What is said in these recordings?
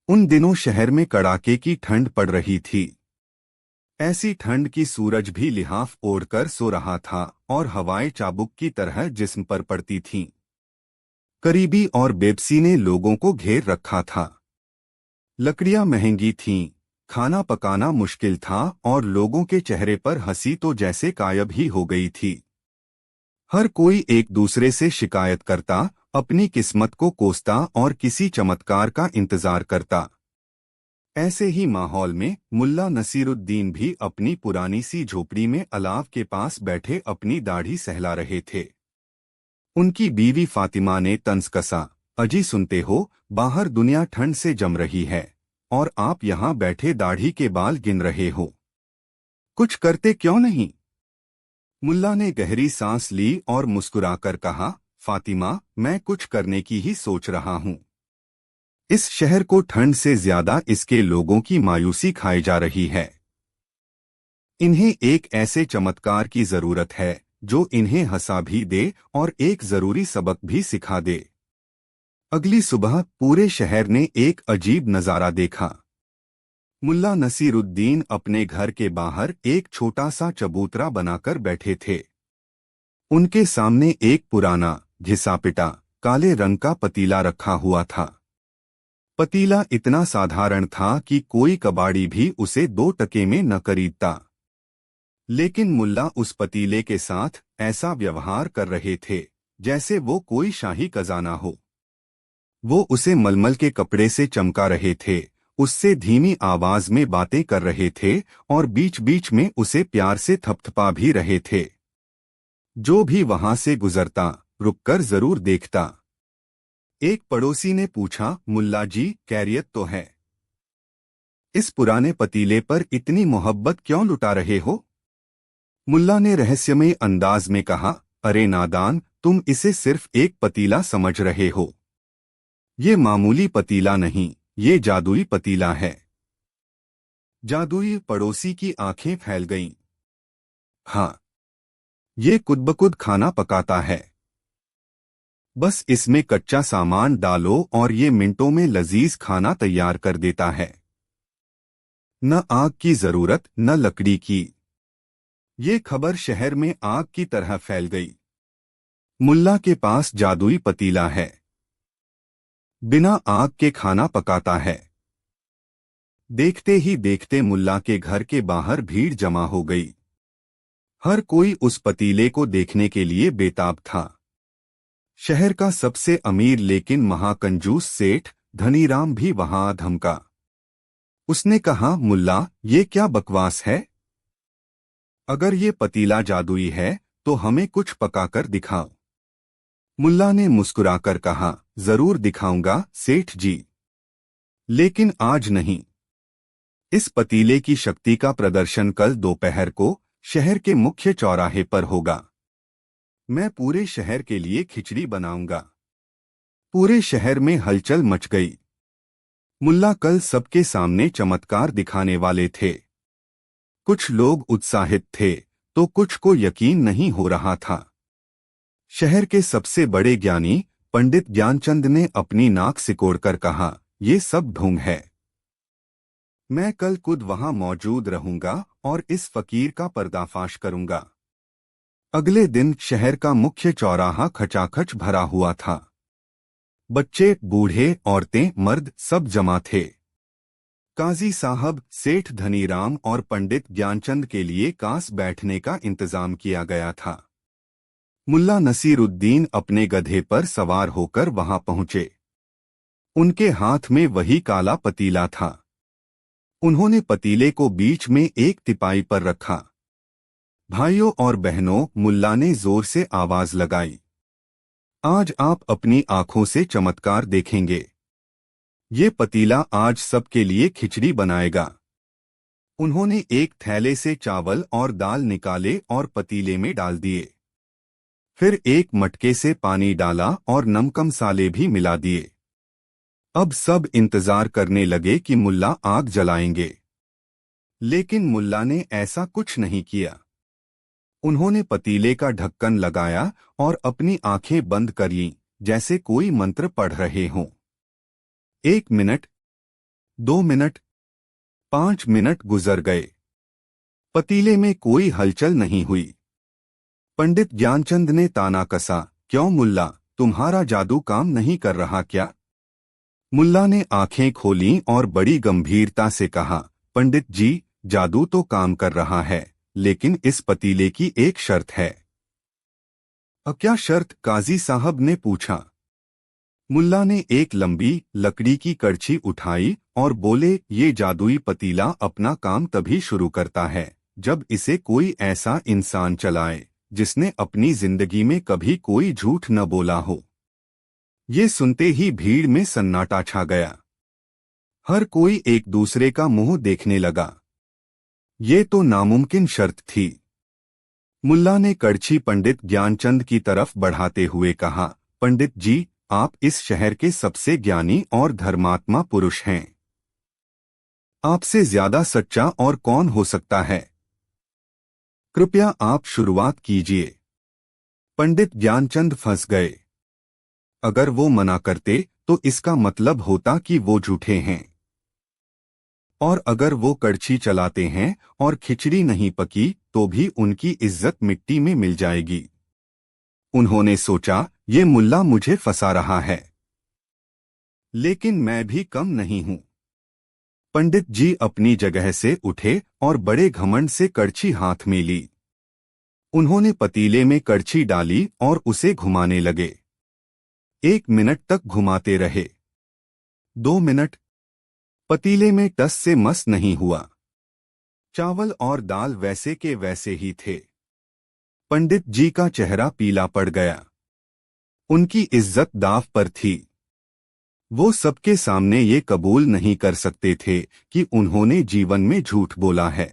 उन दिनों शहर में कड़ाके की ठंड पड़ रही थी। ऐसी ठंड की सूरज भी लिहाफ ओढ़कर सो रहा था और हवाएं चाबुक की तरह जिस्म पर पड़ती थीं। करीबी और बेबसी ने लोगों को घेर रखा था। लकड़ियां महंगी थीं, खाना पकाना मुश्किल था और लोगों के चेहरे पर हंसी तो जैसे गायब ही हो गई थी। हर कोई एक दूसरे से शिकायत करता, अपनी किस्मत को कोसता और किसी चमत्कार का इंतजार करता। ऐसे ही माहौल में मुल्ला नसीरुद्दीन भी अपनी पुरानी सी झोपड़ी में अलाव के पास बैठे अपनी दाढ़ी सहला रहे थे। उनकी बीवी फातिमा ने तंज कसा, अजी सुनते हो, बाहर दुनिया ठंड से जम रही है और आप यहाँ बैठे दाढ़ी के बाल गिन रहे हो। कुछ करते क्यों नहीं? मुल्ला ने गहरी सांस ली और मुस्कुराकर कहा, फातिमा, मैं कुछ करने की ही सोच रहा हूँ। इस शहर को ठंड से ज्यादा इसके लोगों की मायूसी खाई जा रही है। इन्हें एक ऐसे चमत्कार की जरूरत है जो इन्हें हंसा भी दे और एक जरूरी सबक भी सिखा दे। अगली सुबह पूरे शहर ने एक अजीब नजारा देखा। मुल्ला नसीरुद्दीन अपने घर के बाहर एक छोटा सा चबूतरा बनाकर बैठे थे। उनके सामने एक पुराना, घिसा-पिटा, काले रंग का पतीला रखा हुआ था। पतीला इतना साधारण था कि कोई कबाड़ी भी उसे 2 टके में न खरीदता। लेकिन मुल्ला उस पतीले के साथ ऐसा व्यवहार कर रहे थे जैसे वो कोई शाही खजाना हो। वो उसे मलमल के कपड़े से चमका रहे थे, उससे धीमी आवाज में बातें कर रहे थे और बीच बीच में उसे प्यार से थपथपा भी रहे थे। जो भी वहां से गुजरता, रुककर जरूर देखता। एक पड़ोसी ने पूछा, मुल्ला जी, खैरियत तो है? इस पुराने पतीले पर इतनी मोहब्बत क्यों लुटा रहे हो? मुल्ला ने रहस्यमय अंदाज में कहा, अरे नादान, तुम इसे सिर्फ एक पतीला समझ रहे हो। ये मामूली पतीला नहीं, ये जादुई पतीला है। जादुई? पड़ोसी की आंखें फैल गईं। हाँ, ये खुद-ब-खुद खाना पकाता है। बस इसमें कच्चा सामान डालो और ये मिनटों में लजीज खाना तैयार कर देता है। न आग की जरूरत, न लकड़ी की। ये खबर शहर में आग की तरह फैल गई। मुल्ला के पास जादुई पतीला है, बिना आग के खाना पकाता है। देखते ही देखते मुल्ला के घर के बाहर भीड़ जमा हो गई। हर कोई उस पतीले को देखने के लिए बेताब था। शहर का सबसे अमीर लेकिन महाकंजूस सेठ धनीराम भी वहां आ धमका। उसने कहा, मुल्ला, ये क्या बकवास है? अगर ये पतीला जादुई है तो हमें कुछ पकाकर दिखाओ। मुल्ला ने मुस्कुराकर कहा, जरूर दिखाऊंगा सेठ जी, लेकिन आज नहीं। इस पतीले की शक्ति का प्रदर्शन कल दोपहर को शहर के मुख्य चौराहे पर होगा। मैं पूरे शहर के लिए खिचड़ी बनाऊंगा। पूरे शहर में हलचल मच गई। मुल्ला कल सबके सामने चमत्कार दिखाने वाले थे। कुछ लोग उत्साहित थे तो कुछ को यकीन नहीं हो रहा था। शहर के सबसे बड़े ज्ञानी पंडित ज्ञानचंद ने अपनी नाक सिकोड़कर कहा, ये सब ढोंग है। मैं कल खुद वहां मौजूद रहूंगा और इस फकीर का पर्दाफाश करूंगा। अगले दिन शहर का मुख्य चौराहा खचाखच भरा हुआ था। बच्चे, बूढ़े, औरतें, मर्द सब जमा थे। काजी साहब, सेठ धनीराम और पंडित ज्ञानचंद के लिए कांस बैठने का इंतजाम किया गया था। मुल्ला नसीरुद्दीन अपने गधे पर सवार होकर वहां पहुंचे। उनके हाथ में वही काला पतीला था। उन्होंने पतीले को बीच में एक तिपाई पर रखा। भाइयों और बहनों, मुल्ला ने जोर से आवाज लगाई, आज आप अपनी आंखों से चमत्कार देखेंगे। ये पतीला आज सबके लिए खिचड़ी बनाएगा। उन्होंने एक थैले से चावल और दाल निकाले और पतीले में डाल दिए। फिर एक मटके से पानी डाला और नमक मसाले भी मिला दिए। अब सब इंतजार करने लगे कि मुल्ला आग जलाएंगे, लेकिन मुल्ला ने ऐसा कुछ नहीं किया। उन्होंने पतीले का ढक्कन लगाया और अपनी आंखें बंद करीं, जैसे कोई मंत्र पढ़ रहे हों। 1 मिनट, 2 मिनट, 5 मिनट गुजर गए। पतीले में कोई हलचल नहीं हुई। पंडित ज्ञानचंद ने ताना कसा, क्यों मुल्ला, तुम्हारा जादू काम नहीं कर रहा क्या? मुल्ला ने आंखें खोलीं और बड़ी गंभीरता से कहा, पंडित जी, जादू तो काम कर रहा है, लेकिन इस पतीले की एक शर्त है। क्या शर्त? काजी साहब ने पूछा। मुल्ला ने एक लंबी लकड़ी की करछी उठाई और बोले, ये जादुई पतीला अपना काम तभी शुरू करता है जब इसे कोई ऐसा इंसान चलाए जिसने अपनी जिंदगी में कभी कोई झूठ न बोला हो। ये सुनते ही भीड़ में सन्नाटा छा गया। हर कोई एक दूसरे का मुंह देखने लगा। ये तो नामुमकिन शर्त थी। मुल्ला ने करछी पंडित ज्ञानचंद की तरफ बढ़ाते हुए कहा, पंडित जी, आप इस शहर के सबसे ज्ञानी और धर्मात्मा पुरुष हैं। आपसे ज्यादा सच्चा और कौन हो सकता है? कृपया आप शुरुआत कीजिए। पंडित ज्ञानचंद फंस गए। अगर वो मना करते तो इसका मतलब होता कि वो झूठे हैं, और अगर वो कड़छी चलाते हैं और खिचड़ी नहीं पकी तो भी उनकी इज्जत मिट्टी में मिल जाएगी। उन्होंने सोचा, ये मुल्ला मुझे फंसा रहा है, लेकिन मैं भी कम नहीं हूं। पंडित जी अपनी जगह से उठे और बड़े घमंड से कड़छी हाथ में ली। उन्होंने पतीले में कड़छी डाली और उसे घुमाने लगे। 1 मिनट तक घुमाते रहे। 2 मिनट। पतीले में टस से मस नहीं हुआ। चावल और दाल वैसे के वैसे ही थे। पंडित जी का चेहरा पीला पड़ गया। उनकी इज्जत दांव पर थी। वो सबके सामने ये कबूल नहीं कर सकते थे कि उन्होंने जीवन में झूठ बोला है।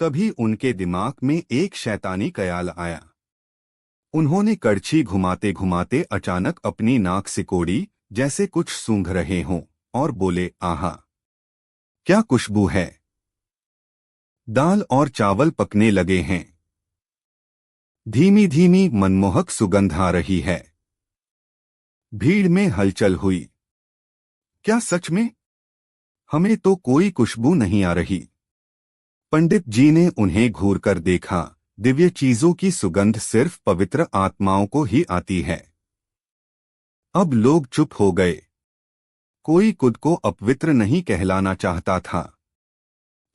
तभी उनके दिमाग में एक शैतानी ख्याल आया। उन्होंने कड़छी घुमाते घुमाते अचानक अपनी नाक सिकोड़ी, जैसे कुछ सूंघ रहे हों, और बोले, आहा, क्या खुशबू है! दाल और चावल पकने लगे हैं। धीमी धीमी मनमोहक सुगंध आ रही है। भीड़ में हलचल हुई। क्या सच में? हमें तो कोई खुशबू नहीं आ रही। पंडित जी ने उन्हें घूरकर देखा। दिव्य चीजों की सुगंध सिर्फ पवित्र आत्माओं को ही आती है। अब लोग चुप हो गए। कोई खुद को अपवित्र नहीं कहलाना चाहता था।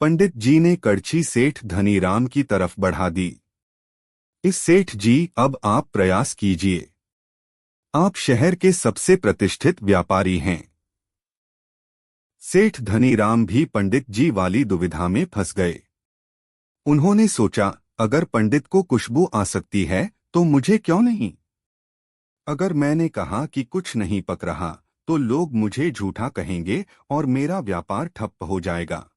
पंडित जी ने कड़छी सेठ धनीराम की तरफ बढ़ा दी। इस सेठ जी, अब आप प्रयास कीजिए। आप शहर के सबसे प्रतिष्ठित व्यापारी हैं। सेठ धनीराम भी पंडित जी वाली दुविधा में फंस गए। उन्होंने सोचा, अगर पंडित को खुशबू आ सकती है तो मुझे क्यों नहीं? अगर मैंने कहा कि कुछ नहीं पक रहा तो लोग मुझे झूठा कहेंगे और मेरा व्यापार ठप्प हो जाएगा।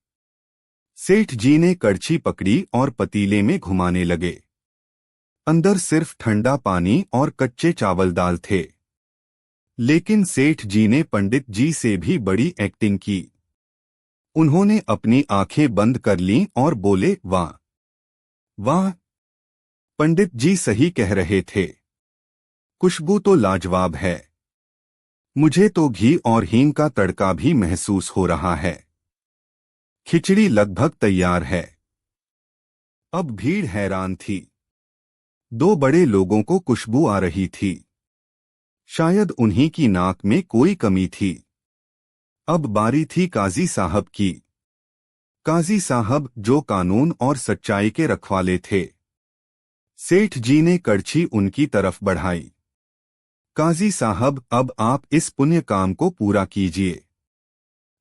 सेठ जी ने कड़छी पकड़ी और पतीले में घुमाने लगे। अंदर सिर्फ ठंडा पानी और कच्चे चावल दाल थे। लेकिन सेठ जी ने पंडित जी से भी बड़ी एक्टिंग की। उन्होंने अपनी आंखें बंद कर लीं और बोले, वाह वाह, पंडित जी सही कह रहे थे। खुशबू तो लाजवाब है। मुझे तो घी और हींग का तड़का भी महसूस हो रहा है। खिचड़ी लगभग तैयार है। अब भीड़ हैरान थी। 2 बड़े लोगों को खुशबू आ रही थी। शायद उन्हीं की नाक में कोई कमी थी। अब बारी थी काजी साहब की। काजी साहब जो कानून और सच्चाई के रखवाले थे। सेठ जी ने कड़छी उनकी तरफ बढ़ाई। काजी साहब, अब आप इस पुण्य काम को पूरा कीजिए।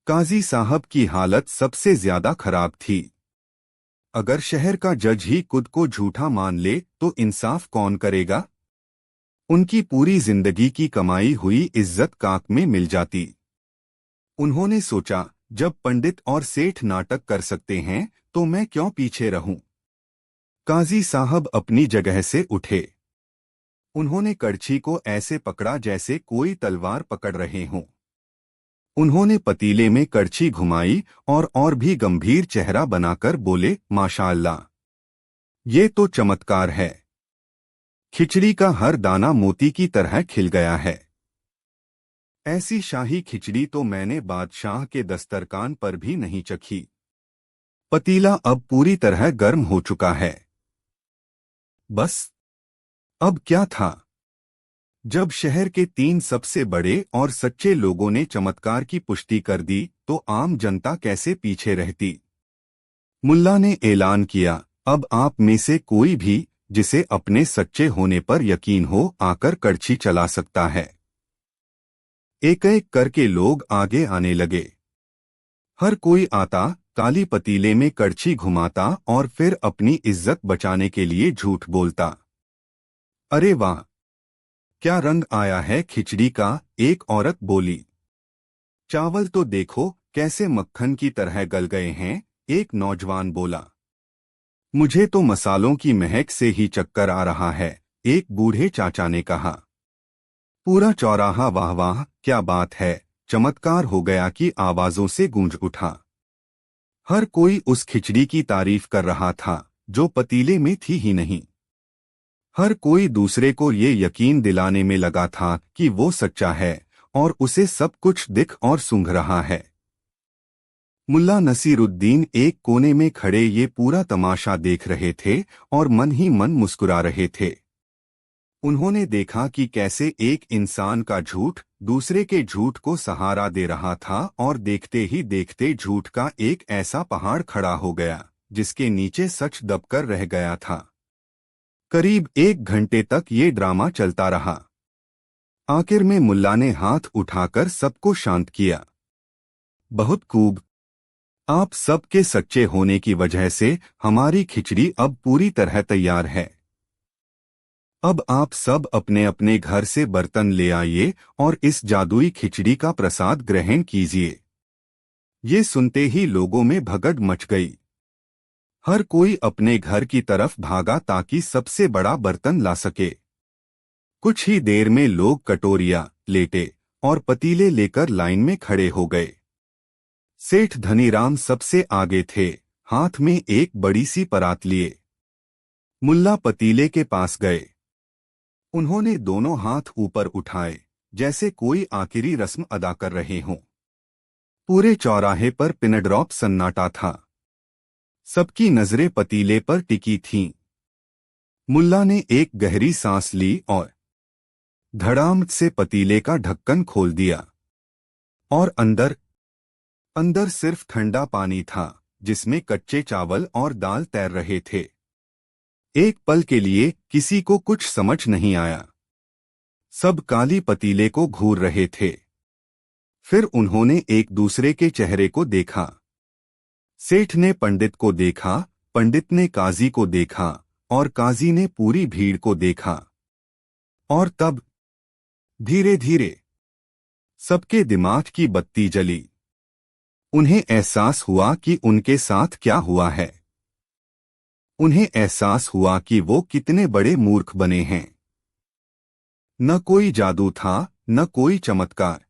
काजी साहब की हालत सबसे ज्यादा खराब थी। अगर शहर का जज ही खुद को झूठा मान ले तो इंसाफ कौन करेगा? उनकी पूरी जिंदगी की कमाई हुई इज्जत काक में मिल जाती। उन्होंने सोचा, जब पंडित और सेठ नाटक कर सकते हैं तो मैं क्यों पीछे रहूं? काजी साहब अपनी जगह से उठे। उन्होंने कड़छी को ऐसे पकड़ा जैसे कोई तलवार पकड़ रहे हों। उन्होंने पतीले में कड़छी घुमाई और भी गंभीर चेहरा बनाकर बोले, माशाअल्लाह, ये तो चमत्कार है। खिचड़ी का हर दाना मोती की तरह खिल गया है। ऐसी शाही खिचड़ी तो मैंने बादशाह के दस्तरखान पर भी नहीं चखी। पतीला अब पूरी तरह गर्म हो चुका है। बस अब क्या था? जब शहर के 3 सबसे बड़े और सच्चे लोगों ने चमत्कार की पुष्टि कर दी, तो आम जनता कैसे पीछे रहती? मुल्ला ने ऐलान किया, अब आप में से कोई भी जिसे अपने सच्चे होने पर यकीन हो, आकर कड़छी चला सकता है। एक एक करके लोग आगे आने लगे। हर कोई आता, काली पतीले में कड़छी घुमाता और फिर अपनी इज्जत बचाने के लिए झूठ बोलता। अरे वाह, क्या रंग आया है खिचड़ी का, एक औरत बोली। चावल तो देखो कैसे मक्खन की तरह गल गए हैं, एक नौजवान बोला। मुझे तो मसालों की महक से ही चक्कर आ रहा है, एक बूढ़े चाचा ने कहा। पूरा चौराहा वाह वाह क्या बात है, चमत्कार हो गया की आवाजों से गूंज उठा। हर कोई उस खिचड़ी की तारीफ कर रहा था जो पतीले में थी ही नहीं। हर कोई दूसरे को ये यकीन दिलाने में लगा था कि वो सच्चा है और उसे सब कुछ दिख और सूंघ रहा है। मुल्ला नसीरुद्दीन एक कोने में खड़े ये पूरा तमाशा देख रहे थे और मन ही मन मुस्कुरा रहे थे। उन्होंने देखा कि कैसे एक इंसान का झूठ दूसरे के झूठ को सहारा दे रहा था और देखते ही देखते झूठ का एक ऐसा पहाड़ खड़ा हो गया जिसके नीचे सच दबकर रह गया था। करीब 1 घंटे तक ये ड्रामा चलता रहा। आखिर में मुल्ला ने हाथ उठाकर सबको शांत किया। बहुत खूब, आप सबके सच्चे होने की वजह से हमारी खिचड़ी अब पूरी तरह तैयार है। अब आप सब अपने अपने घर से बर्तन ले आइए और इस जादुई खिचड़ी का प्रसाद ग्रहण कीजिए। ये सुनते ही लोगों में भगदड़ मच गई। हर कोई अपने घर की तरफ भागा ताकि सबसे बड़ा बर्तन ला सके। कुछ ही देर में लोग कटोरियां, लेटे और पतीले लेकर लाइन में खड़े हो गए। सेठ धनीराम सबसे आगे थे, हाथ में एक बड़ी सी परात लिए। मुल्ला पतीले के पास गए। उन्होंने दोनों हाथ ऊपर उठाए जैसे कोई आखिरी रस्म अदा कर रहे हों। पूरे चौराहे पर पिनड्रॉप सन्नाटा था। सबकी नजरें पतीले पर टिकी थीं। मुल्ला ने एक गहरी सांस ली और धड़ाम से पतीले का ढक्कन खोल दिया। और अंदर अंदर सिर्फ ठंडा पानी था जिसमें कच्चे चावल और दाल तैर रहे थे। एक पल के लिए किसी को कुछ समझ नहीं आया। सब काली पतीले को घूर रहे थे। फिर उन्होंने एक दूसरे के चेहरे को देखा। सेठ ने पंडित को देखा, पंडित ने काजी को देखा और काजी ने पूरी भीड़ को देखा। और तब धीरे धीरे सबके दिमाग की बत्ती जली। उन्हें एहसास हुआ कि उनके साथ क्या हुआ है। उन्हें एहसास हुआ कि वो कितने बड़े मूर्ख बने हैं। न कोई जादू था, न कोई चमत्कार।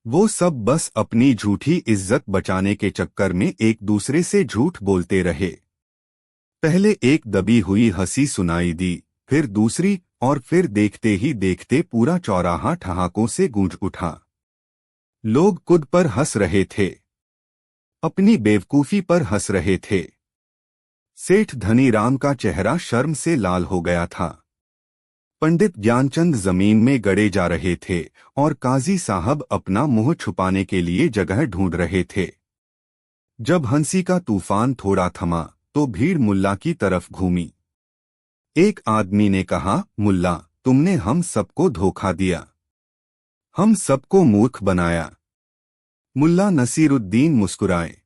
वो सब बस अपनी झूठी इज्जत बचाने के चक्कर में एक दूसरे से झूठ बोलते रहे। पहले एक दबी हुई हंसी सुनाई दी, फिर दूसरी और फिर देखते ही देखते पूरा चौराहा ठहाकों से गूंज उठा। लोग खुद पर हंस रहे थे, अपनी बेवकूफी पर हंस रहे थे। सेठ धनीराम का चेहरा शर्म से लाल हो गया था। पंडित ज्ञानचंद जमीन में गड़े जा रहे थे और काजी साहब अपना मुंह छुपाने के लिए जगह ढूंढ रहे थे। जब हंसी का तूफान थोड़ा थमा तो भीड़ मुल्ला की तरफ घूमी। एक आदमी ने कहा, मुल्ला, तुमने हम सबको धोखा दिया, हम सबको मूर्ख बनाया। मुल्ला नसीरुद्दीन मुस्कुराए।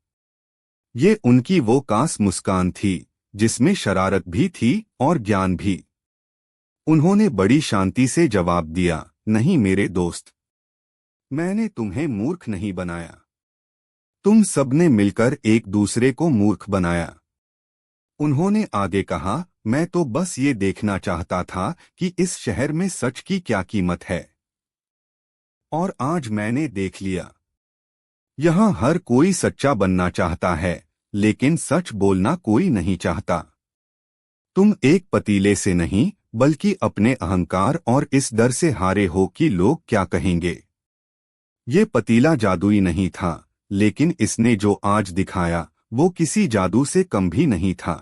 ये उनकी वो कास मुस्कान थी जिसमें शरारत भी थी और ज्ञान भी। उन्होंने बड़ी शांति से जवाब दिया, नहीं मेरे दोस्त, मैंने तुम्हें मूर्ख नहीं बनाया, तुम सबने मिलकर एक दूसरे को मूर्ख बनाया। उन्होंने आगे कहा, मैं तो बस ये देखना चाहता था कि इस शहर में सच की क्या कीमत है, और आज मैंने देख लिया। यहाँ हर कोई सच्चा बनना चाहता है, लेकिन सच बोलना कोई नहीं चाहता। तुम एक पतीले से नहीं, बल्कि अपने अहंकार और इस डर से हारे हो कि लोग क्या कहेंगे। ये पतीला जादुई नहीं था, लेकिन इसने जो आज दिखाया वो किसी जादू से कम भी नहीं था।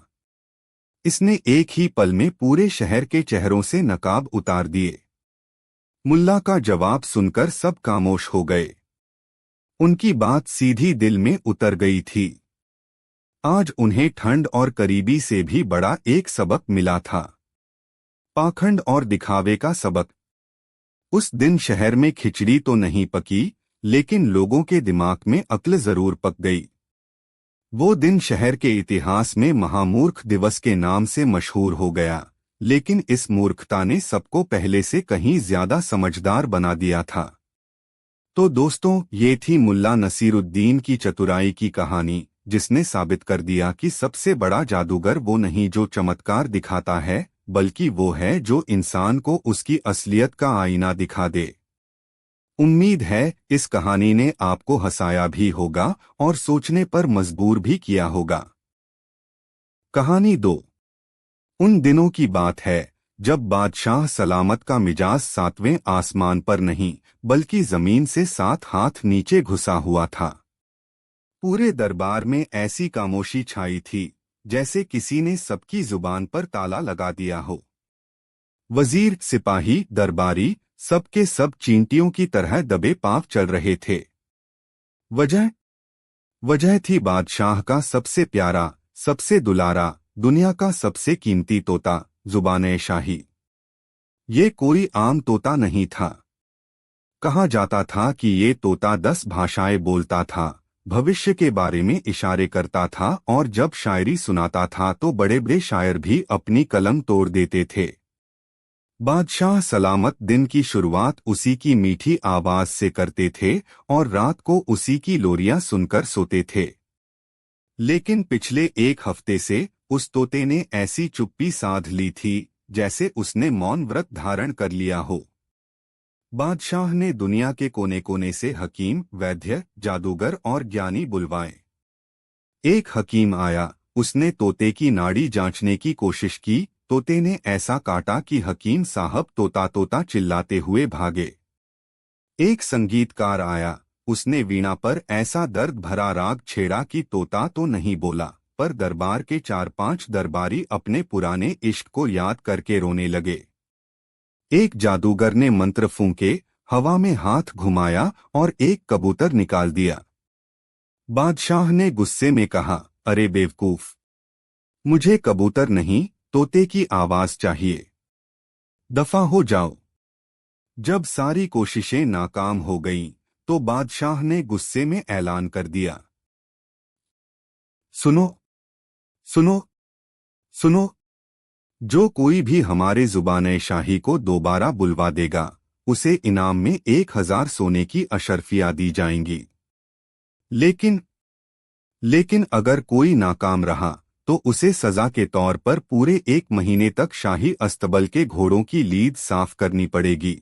इसने एक ही पल में पूरे शहर के चेहरों से नकाब उतार दिए। मुल्ला का जवाब सुनकर सब खामोश हो गए। उनकी बात सीधी दिल में उतर गई थी। आज उन्हें ठंड और करीबी से भी बड़ा एक सबक मिला था, पाखंड और दिखावे का सबक। उस दिन शहर में खिचड़ी तो नहीं पकी, लेकिन लोगों के दिमाग में अक्ल जरूर पक गई। वो दिन शहर के इतिहास में महामूर्ख दिवस के नाम से मशहूर हो गया, लेकिन इस मूर्खता ने सबको पहले से कहीं ज्यादा समझदार बना दिया था। तो दोस्तों, ये थी मुल्ला नसीरुद्दीन की चतुराई की कहानी, जिसने साबित कर दिया कि सबसे बड़ा जादूगर वो नहीं जो चमत्कार दिखाता है, बल्कि वो है जो इंसान को उसकी असलियत का आईना दिखा दे। उम्मीद है इस कहानी ने आपको हंसाया भी होगा और सोचने पर मजबूर भी किया होगा। कहानी 2। उन दिनों की बात है जब बादशाह सलामत का मिजाज 7वें आसमान पर नहीं, बल्कि जमीन से 7 हाथ नीचे घुसा हुआ था। पूरे दरबार में ऐसी खामोशी छाई थी जैसे किसी ने सबकी जुबान पर ताला लगा दिया हो। वजीर, सिपाही, दरबारी सबके सब चींटियों की तरह दबे पांव चल रहे थे। वजह वजह थी बादशाह का सबसे प्यारा, सबसे दुलारा, दुनिया का सबसे कीमती तोता, जुबान-ए-शाही। ये कोई आम तोता नहीं था। कहा जाता था कि ये तोता 10 भाषाएं बोलता था, भविष्य के बारे में इशारे करता था और जब शायरी सुनाता था तो बड़े बड़े शायर भी अपनी कलम तोड़ देते थे। बादशाह सलामत दिन की शुरुआत उसी की मीठी आवाज से करते थे और रात को उसी की लोरियां सुनकर सोते थे। लेकिन पिछले एक हफ्ते से उस तोते ने ऐसी चुप्पी साध ली थी जैसे उसने मौन व्रत धारण कर लिया हो। बादशाह ने दुनिया के कोने कोने से हकीम, वैद्य, जादूगर और ज्ञानी बुलवाए। एक हकीम आया, उसने तोते की नाड़ी जांचने की कोशिश की। तोते ने ऐसा काटा कि हकीम साहब तोता तोता चिल्लाते हुए भागे। एक संगीतकार आया, उसने वीणा पर ऐसा दर्द भरा राग छेड़ा कि तोता तो नहीं बोला, पर दरबार के 4-5 दरबारी अपने पुराने इश्क को याद करके रोने लगे। एक जादूगर ने मंत्र फूंके, हवा में हाथ घुमाया और एक कबूतर निकाल दिया। बादशाह ने गुस्से में कहा, अरे बेवकूफ, मुझे कबूतर नहीं, तोते की आवाज चाहिए। दफा हो जाओ। जब सारी कोशिशें नाकाम हो गईं, तो बादशाह ने गुस्से में ऐलान कर दिया, सुनो, सुनो, सुनो, जो कोई भी हमारे जुबान-ए-शाही को दोबारा बुलवा देगा, उसे इनाम में 1000 सोने की अशर्फियां दी जाएंगी। लेकिन अगर कोई नाकाम रहा, तो उसे सजा के तौर पर पूरे 1 महीने तक शाही अस्तबल के घोड़ों की लीद साफ करनी पड़ेगी।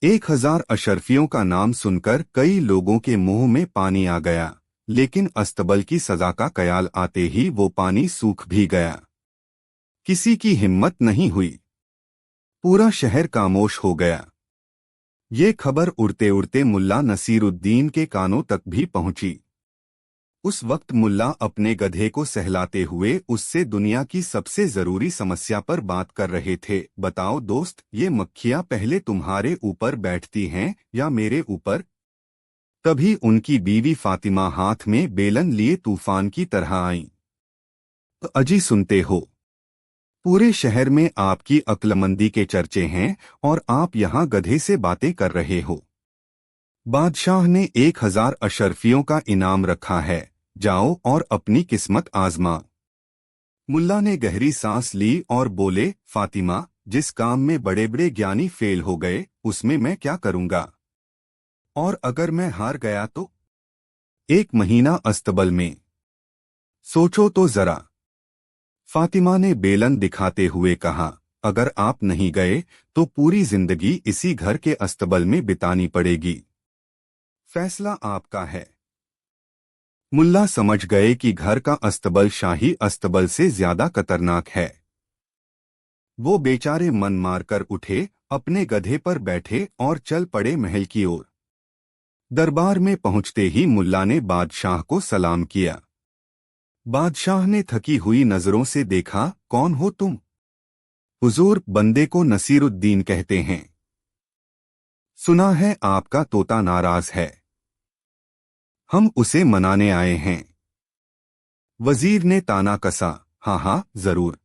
1000 अशर्फियों का नाम सुनकर कई लोगों के मुंह में पानी आ गया, लेकिन अस्तबल की सजा का ख्याल आते ही वो पानी सूख भी गया। किसी की हिम्मत नहीं हुई। पूरा शहर खामोश हो गया। ये खबर उड़ते उड़ते मुल्ला नसीरुद्दीन के कानों तक भी पहुंची। उस वक्त मुल्ला अपने गधे को सहलाते हुए उससे दुनिया की सबसे जरूरी समस्या पर बात कर रहे थे। बताओ दोस्त, ये मक्खियां पहले तुम्हारे ऊपर बैठती हैं या मेरे ऊपर? तभी उनकी बीवी फातिमा हाथ में बेलन लिए तूफान की तरह आईं। अजी सुनते हो, पूरे शहर में आपकी अक्लमंदी के चर्चे हैं और आप यहाँ गधे से बातें कर रहे हो। बादशाह ने 1000 अशर्फियों का इनाम रखा है, जाओ और अपनी किस्मत आजमा। मुल्ला ने गहरी सांस ली और बोले, फातिमा, जिस काम में बड़े बड़े ज्ञानी फेल हो गए, उसमें मैं क्या करूंगा? और अगर मैं हार गया तो? 1 महीना अस्तबल में। सोचो तो जरा। फातिमा ने बेलन दिखाते हुए कहा, अगर आप नहीं गए तो पूरी जिंदगी इसी घर के अस्तबल में बितानी पड़ेगी। फैसला आपका है। मुल्ला समझ गए कि घर का अस्तबल शाही अस्तबल से ज्यादा खतरनाक है। वो बेचारे मन मारकर उठे, अपने गधे पर बैठे और चल पड़े महल की ओर। दरबार में पहुंचते ही मुल्ला ने बादशाह को सलाम किया। बादशाह ने थकी हुई नजरों से देखा, कौन हो तुम? हुजूर, बंदे को नसीरुद्दीन कहते हैं। सुना है आपका तोता नाराज है, हम उसे मनाने आए हैं। वजीर ने ताना कसा, हाँ हाँ जरूर।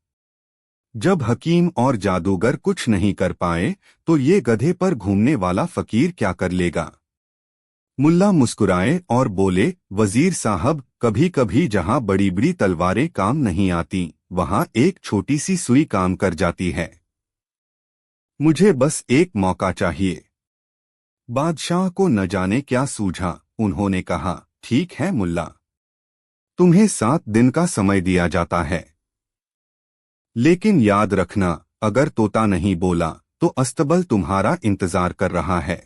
जब हकीम और जादूगर कुछ नहीं कर पाए तो ये गधे पर घूमने वाला फकीर क्या कर लेगा? मुल्ला मुस्कुराए और बोले, वजीर साहब, कभी कभी जहां बड़ी बड़ी तलवारें काम नहीं आती, वहां एक छोटी सी सुई काम कर जाती है। मुझे बस एक मौका चाहिए। बादशाह को न जाने क्या सूझा, उन्होंने कहा, ठीक है मुल्ला, तुम्हें 7 दिन का समय दिया जाता है। लेकिन याद रखना, अगर तोता नहीं बोला तो अस्तबल तुम्हारा इंतजार कर रहा है।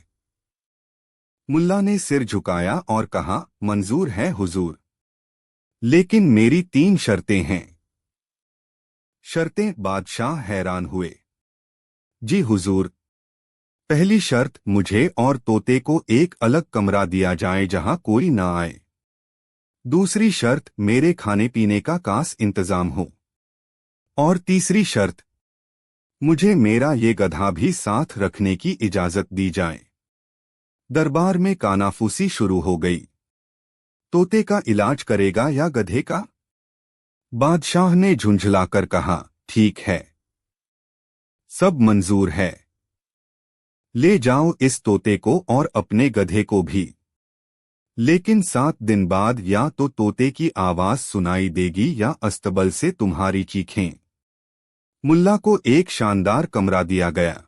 मुल्ला ने सिर झुकाया और कहा, मंजूर है हुजूर, लेकिन मेरी 3 शर्तें हैं। शर्तें? बादशाह हैरान हुए। जी हुजूर। पहली शर्त, मुझे और तोते को एक अलग कमरा दिया जाए जहां कोई ना आए। दूसरी शर्त, मेरे खाने पीने का खास इंतजाम हो। और तीसरी शर्त, मुझे मेरा ये गधा भी साथ रखने की इजाजत दी जाए। दरबार में कानाफूसी शुरू हो गई। तोते का इलाज करेगा या गधे का? बादशाह ने झुंझलाकर कहा, ठीक है, सब मंजूर है। ले जाओ इस तोते को और अपने गधे को भी। लेकिन 7 दिन बाद या तो तोते की आवाज सुनाई देगी या अस्तबल से तुम्हारी चीखें। मुल्ला को एक शानदार कमरा दिया गया।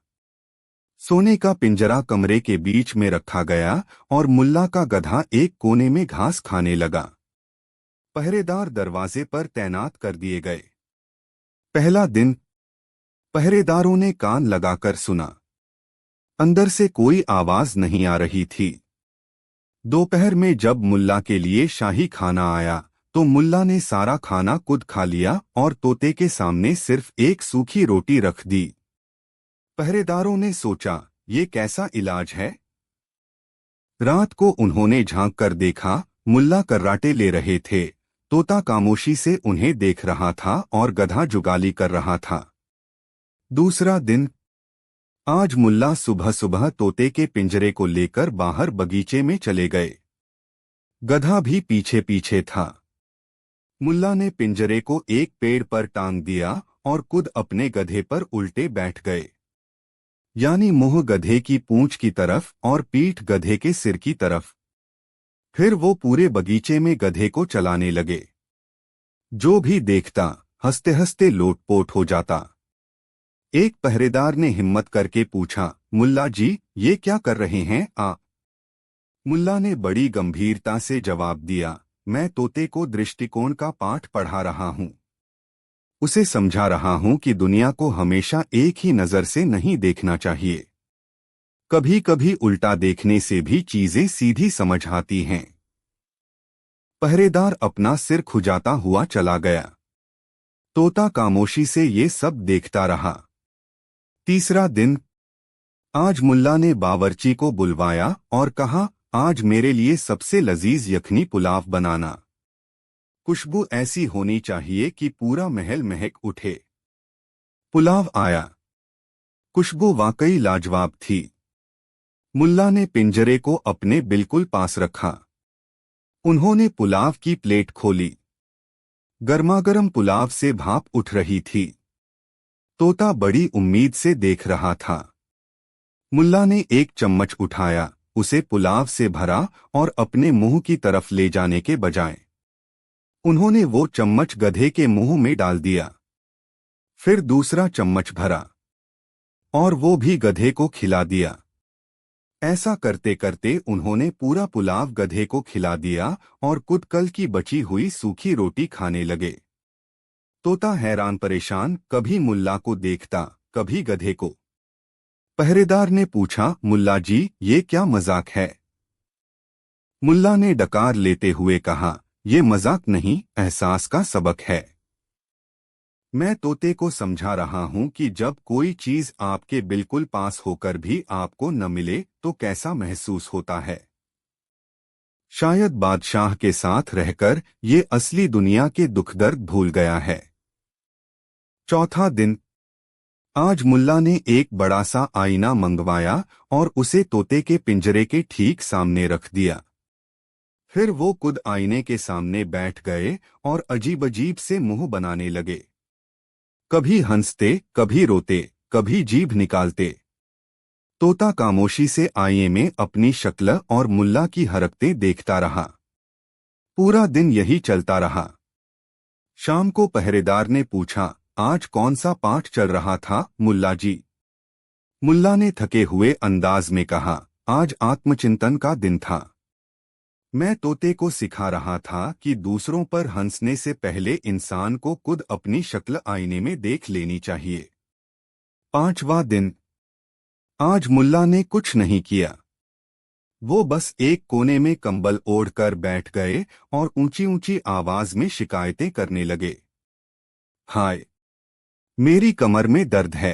सोने का पिंजरा कमरे के बीच में रखा गया और मुल्ला का गधा एक कोने में घास खाने लगा। पहरेदार दरवाजे पर तैनात कर दिए गए। पहला दिन। पहरेदारों ने कान लगाकर सुना। अंदर से कोई आवाज नहीं आ रही थी। दोपहर में जब मुल्ला के लिए शाही खाना आया तो मुल्ला ने सारा खाना खुद खा लिया और तोते के सामने सिर्फ एक सूखी रोटी रख दी। पहरेदारों ने सोचा, ये कैसा इलाज है? रात को उन्होंने झांक कर देखा, मुल्ला कर्राटे ले रहे थे, तोता खामोशी से उन्हें देख रहा था और गधा जुगाली कर रहा था। दूसरा दिन। आज मुल्ला सुबह सुबह तोते के पिंजरे को लेकर बाहर बगीचे में चले गए। गधा भी पीछे पीछे था। मुल्ला ने पिंजरे को एक पेड़ पर टांग दिया और खुद अपने गधे पर उल्टे बैठ गए, यानी मुंह गधे की पूंछ की तरफ और पीठ गधे के सिर की तरफ। फिर वो पूरे बगीचे में गधे को चलाने लगे। जो भी देखता हंसते हंसते लोटपोट हो जाता। एक पहरेदार ने हिम्मत करके पूछा, मुल्ला जी, ये क्या कर रहे हैं आप? मुल्ला ने बड़ी गंभीरता से जवाब दिया, मैं तोते को दृष्टिकोण का पाठ पढ़ा रहा हूँ। उसे समझा रहा हूँ कि दुनिया को हमेशा एक ही नजर से नहीं देखना चाहिए। कभी कभी उल्टा देखने से भी चीजें सीधी समझ आती हैं। पहरेदार अपना सिर खुजाता हुआ चला गया। तोता खामोशी से ये सब देखता रहा। तीसरा दिन। आज मुल्ला ने बावर्ची को बुलवाया और कहा, आज मेरे लिए सबसे लजीज यखनी पुलाव बनाना। खुशबू ऐसी होनी चाहिए कि पूरा महल महक उठे। पुलाव आया। खुशबू वाकई लाजवाब थी। मुल्ला ने पिंजरे को अपने बिल्कुल पास रखा। उन्होंने पुलाव की प्लेट खोली। गर्मागर्म पुलाव से भाप उठ रही थी। तोता बड़ी उम्मीद से देख रहा था। मुल्ला ने एक चम्मच उठाया, उसे पुलाव से भरा और अपने मुंह की तरफ ले जाने के बजाय उन्होंने वो चम्मच गधे के मुंह में डाल दिया। फिर दूसरा चम्मच भरा और वो भी गधे को खिला दिया। ऐसा करते करते उन्होंने पूरा पुलाव गधे को खिला दिया और खुद कल की बची हुई सूखी रोटी खाने लगे। तोता हैरान परेशान कभी मुल्ला को देखता, कभी गधे को। पहरेदार ने पूछा, मुल्ला जी, ये क्या मजाक है? मुल्ला ने डकार लेते हुए कहा, ये मजाक नहीं, एहसास का सबक है। मैं तोते को समझा रहा हूं कि जब कोई चीज आपके बिल्कुल पास होकर भी आपको न मिले तो कैसा महसूस होता है। शायद बादशाह के साथ रहकर ये असली दुनिया के दुख दर्द भूल गया है। चौथा दिन। आज मुल्ला ने एक बड़ा सा आईना मंगवाया और उसे तोते के पिंजरे के ठीक सामने रख दिया। फिर वो खुद आईने के सामने बैठ गए और अजीब अजीब से मुंह बनाने लगे। कभी हंसते, कभी रोते, कभी जीभ निकालते। तोता खामोशी से आईने में अपनी शक्ल और मुल्ला की हरकतें देखता रहा। पूरा दिन यही चलता रहा। शाम को पहरेदार ने पूछा, आज कौन सा पाठ चल रहा था मुल्ला जी? मुल्ला ने थके हुए अंदाज में कहा, आज आत्मचिंतन का दिन था। मैं तोते को सिखा रहा था कि दूसरों पर हंसने से पहले इंसान को खुद अपनी शक्ल आईने में देख लेनी चाहिए। पांचवा दिन। आज मुल्ला ने कुछ नहीं किया। वो बस एक कोने में कंबल ओढ़कर बैठ गए और ऊंची ऊंची आवाज में शिकायतें करने लगे। हाय, मेरी कमर में दर्द है।